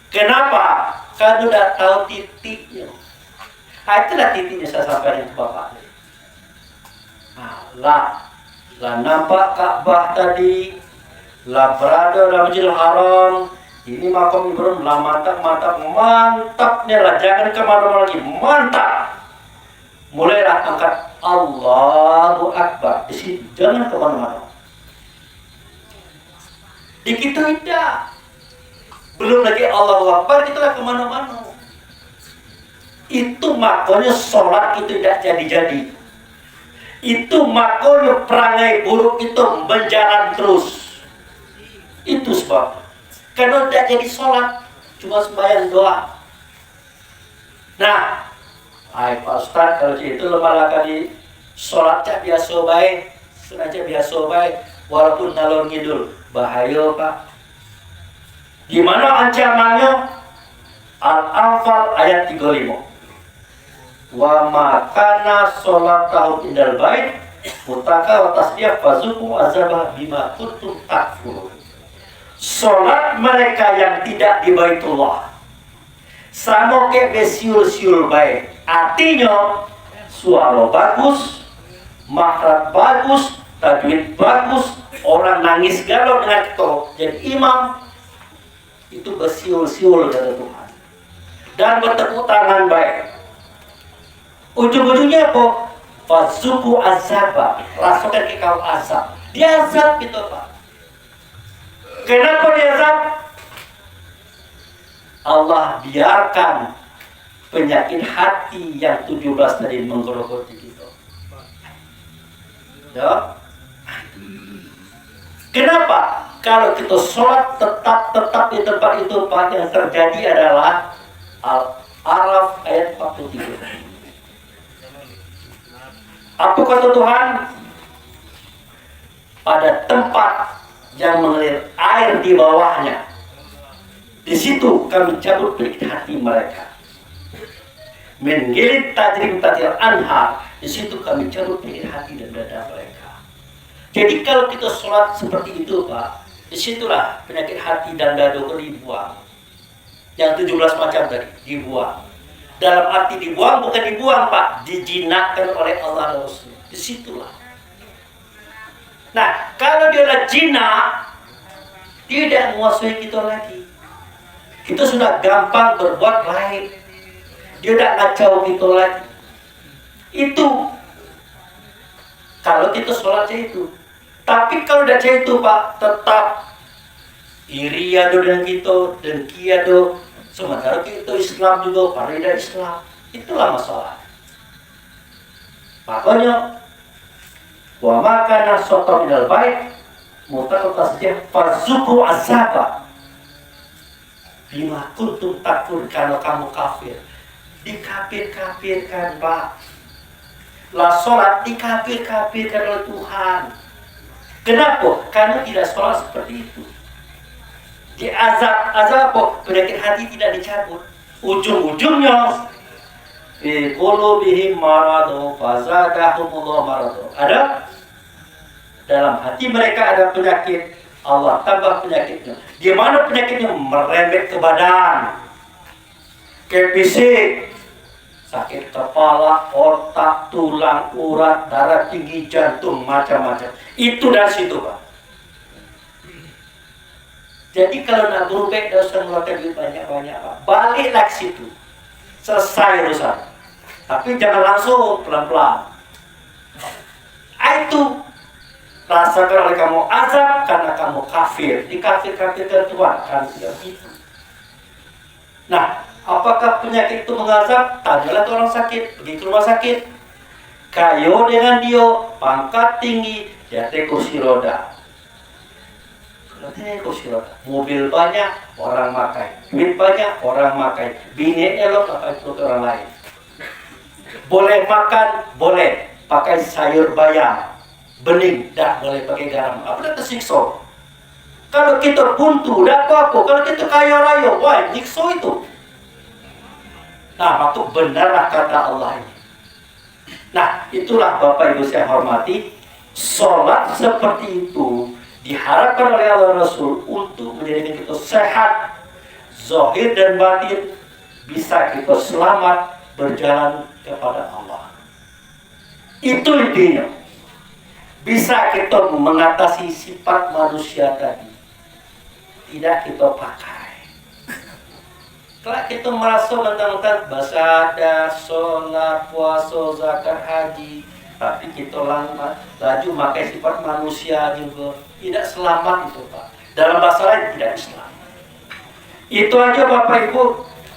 Kenapa? Karena sudah tahu titiknya. Itulah titiknya saya sampaikan ke Bapak. Lah nampak Ka'bah tadi, lah berada dalam Masjidil Haram. Ini makam Ibrahim, lah mantapnya lah, jangan kemana-mana lagi, mantap. Mulailah angkat Allahu Akbar di sini, jangan kemana-mana. Di kita tidak. Belum lagi Allahu Akbar, kita lah kemana-mana. Itu makanya sholat itu tidak jadi-jadi. Itu makanya perangai buruk itu menjalan terus. Itu sebab. Karena tidak jadi sholat, cuma sembahyang doa. Nah, Pak Ustaz, kalau itu lemah kali sholat cak biasa baik, sengaja biasa baik, walaupun ngalor ngidul, bahaya Pak. Gimana ancamannya? Al-Anfal ayat 35. Wa makana sholatahu indal bait mutaka wa tasbih fazuku azabah bima kuntum takfurun. Sholat mereka yang tidak di Baitullah sama kayak besiul-siul baik. Artinya suara bagus, makhraj bagus, tajwid bagus, orang nangis galau dengan kita jadi imam, itu bersiul-siul kata Tuhan, dan bertepuk tangan baik. Ujung-ujungnya apa? Fasuku azaba, rasakan ke kau azab. Dia azab gitu Pak. Kenapa dia azab? Allah biarkan penyakit hati yang 17 tadi menggerogoti kita. Ya. Kenapa? Kalau kita sholat tetap di tempat itu Pak, yang terjadi adalah Al-Araf ayat 43. Apa kata Tuhan? Pada tempat yang mengalir air di bawahnya, di situ kami cabut penyakit hati mereka. Menggilit tajrim tajir anhar, di situ kami cabut penyakit hati dan dada mereka. Jadi kalau kita sholat seperti itu Pak, disitulah penyakit hati dan dada dibuang. Yang 17 macam tadi dibuang. Dalam arti dibuang, bukan dibuang Pak, dijinakkan oleh Allah dan Rasul. Disitulah. Nah, kalau dia adalah jinak, tidak menguasai kita lagi. Kita sudah gampang berbuat baik. Dia tidak ngacau kita lagi. Itu kalau kita sholatnya itu. Tapi kalau tidak itu Pak, tetap iri ado dengan kita, dengki ado. Sementara kita Islam juga, paridah Islam. Itulah masalah. Makanya wa makana sota minal bait mutal tasjih fazuku azaba bima kuntum takfur, kalau kamu kafir. Dikafir-kafirkan Pak. Lah sholat dikafir-kafirkan oleh Tuhan. Kenapa? Karena tidak sholat seperti itu. Diazab apa? Penyakit hati tidak dicabut. Ujung-ujungnya fi qulubihim maradun fazadahumullahu maradun. Ada dalam hati mereka ada penyakit, Allah tambah penyakitnya. Di mana penyakitnya? Merembet ke badan, ke fisik, sakit kepala, otak, tulang, urat, darah tinggi, jantung, macam-macam. Itu dari situ Pak. Jadi kalau nak berubah, dah usah ngeluarkan duit banyak-banyak Pak. Baliklah ke situ, selesai urusan. Tapi jangan langsung, pelan-pelan. Itu rasakan oleh kamu azab karena kamu kafir. Dikafir-kafirkan Tuhan kan tidak begitu. Nah, apakah penyakit itu mengazab? Tanyalah ke orang sakit, pergi ke rumah sakit. Kayo dengan dia, pangkat tinggi, jatuh kursi roda. Kursi roda. Mobil banyak, orang makai. Duit banyak, orang makai. Bini elok, apa itu orang lain. Boleh makan, boleh pakai sayur bayam, bening, dah boleh pakai garam. Apa dah tersiksa? Kalau kita buntu, dah apa-apa. Kalau kita kaya raya, wah, nyiksa itu. Nah, itu benarlah kata Allah ini. Nah, itulah Bapak Ibu saya hormati, sholat seperti itu diharapkan oleh Allah Rasul untuk menjadikan kita sehat, zahir dan batin, bisa kita selamat berjalan kepada Allah. Itu intinya. Bisa kita mengatasi sifat manusia tadi, tidak kita pakai. Kalau kita merasa mentang-mentang basadah, sholat, puasa, zakat, haji, tapi kita laju pakai sifat manusia juga, tidak selamat itu Pak. Dalam bahasa lain tidak Islam. Itu aja Bapak Ibu,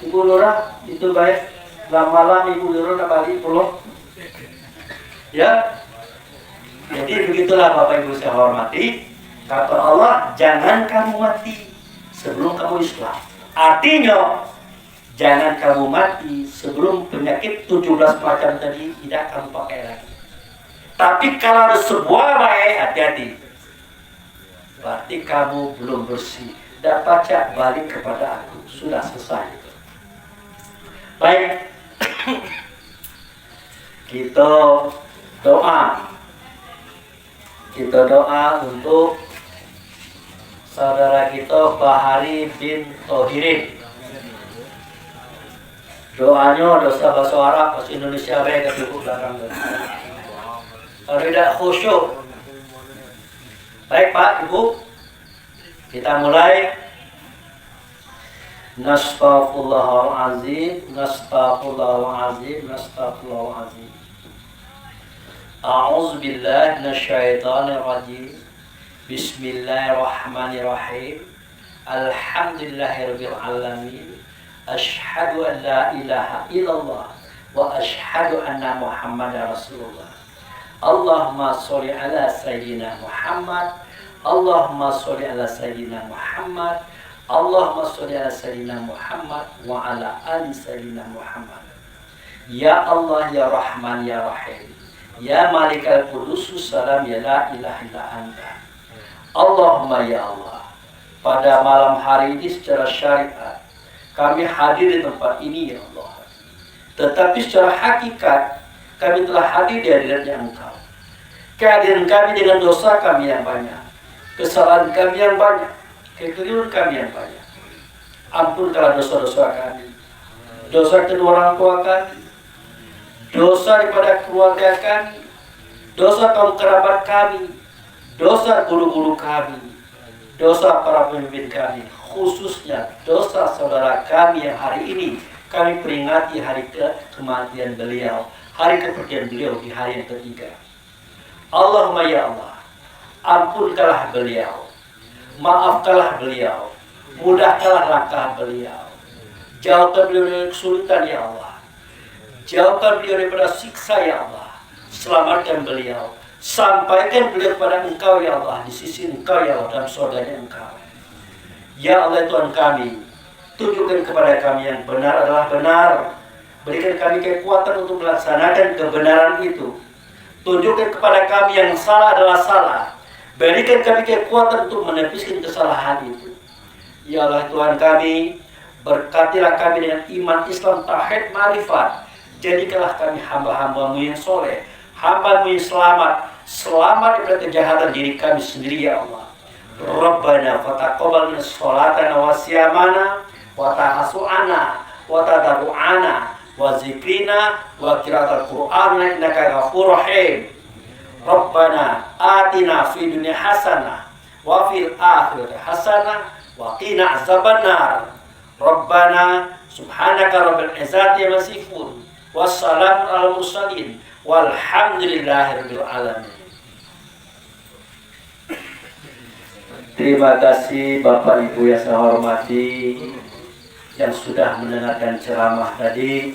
Ibu Lurah, itu baik. Malam Ibu Lurah balik pulang. Ya, jadi begitulah Bapak Ibu saya hormati. Kata Allah, jangan kamu mati sebelum kamu Islam. Artinya, jangan kamu mati sebelum penyakit 17 macam tadi tidak kamu pakai lagi. Tapi kalau ada sebuah baik, hati-hati. Berarti kamu belum bersih. Dan baca balik kepada aku. Sudah selesai. Baik. Kita doa. Kita doa untuk saudara kita Bahari bin Tohirin. Doanya dosa bahasa Arab, bahasa Indonesia baik ke buku belakang. Kalau tidak khusyuk. Baik Pak, Ibu, kita mulai. Nastaghfirullahaladzim, nastaghfirullahaladzim, nastaghfirullahaladzim. A'udzubillahi minasyaitonirrajim. Bismillahirrahmanirrahim. Alhamdulillahirabbil alamin. Asyhadu an la ilaha illallah wa asyhadu anna Muhammadar Rasulullah. Allahumma sholli ala sayyidina Muhammad. Allahumma sholli ala sayyidina Muhammad. Allahumma sholli ala sayyidina Muhammad wa ala ali sayyidina Muhammad. Ya Allah, ya Rahman, ya Rahim, ya Malikal Qudusus Salam, ya la ilaha illa anta. Allahumma ya Allah, pada malam hari ini secara syariat kami hadir di tempat ini ya Allah. Tetapi secara hakikat kami telah hadir di hadiratnya Engkau. Kehadiran kami dengan dosa kami yang banyak, kesalahan kami yang banyak, kekeliruan kami yang banyak. Ampunkanlah dosa-dosa kami, dosa kedua orang tua kami, dosa daripada keluarga kami, dosa kaum kerabat kami, dosa guru-guru kami, dosa para pemimpin kami, khususnya dosa saudara kami yang hari ini kami peringati hari kematian beliau, hari kepergian beliau di hari yang ketiga. Allahumma ya Allah, ampunkanlah beliau, maafkanlah beliau, mudahkanlah langkah beliau, jauhkan beliau dari kesulitan ya Allah, jauhkan beliau daripada siksa ya Allah, selamatkan beliau, sampaikan beliau kepada Engkau ya Allah, di sisi Engkau ya Allah, dan saudaranya Engkau. Ya Allah Tuhan kami, tunjukkan kepada kami yang benar adalah benar, berikan kami kekuatan untuk melaksanakan kebenaran itu. Tunjukkan kepada kami yang salah adalah salah, berikan kami kekuatan untuk menepiskan kesalahan itu. Ya Allah Tuhan kami, berkatilah kami dengan iman Islam, tauhid, ma'rifat. Jadikanlah kami hamba-hambamu yang soleh, hamba-Mu yang selamat, selamat dari kejahatan diri kami sendiri ya Allah. Rabbana fataqabbal minna sholatana wa siyamana wa tahasu'ana wa tadaru'ana wa zikrina wa qiraatal Qur'an innaka ghafurur rahim. Rabbana atina fid dunya hasanah wa fil akhirati hasanah wa qina azabannar. Rabbana subhanaka rabbil izzati amma yasifun wassalamu alal mursalin walhamdulillahirabbil alamin. Terima kasih Bapak Ibu yang saya hormati yang sudah mendengarkan ceramah tadi.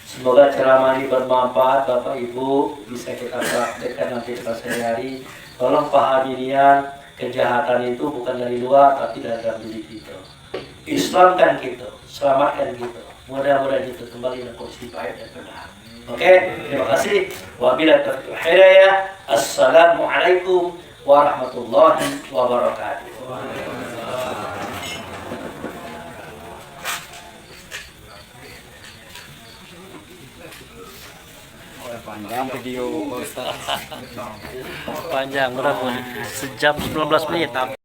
Semoga ceramah ini bermanfaat Bapak Ibu, bisa kita praktekkan nanti di sehari-hari. Tolong pahami niat, kejahatan itu bukan dari luar tapi dari dalam diri kita. Islamkan kita, selamatkan kita. Mudah-mudahan kita kembali dalam kondisi baik dan benar. Oke, terima kasih. Wabillahi taufiq wal hidayah. Assalamualaikum warahmatullahi wabarakatuh. Panjang video Ustaz. Panjang berapa? Sejam 19 menit.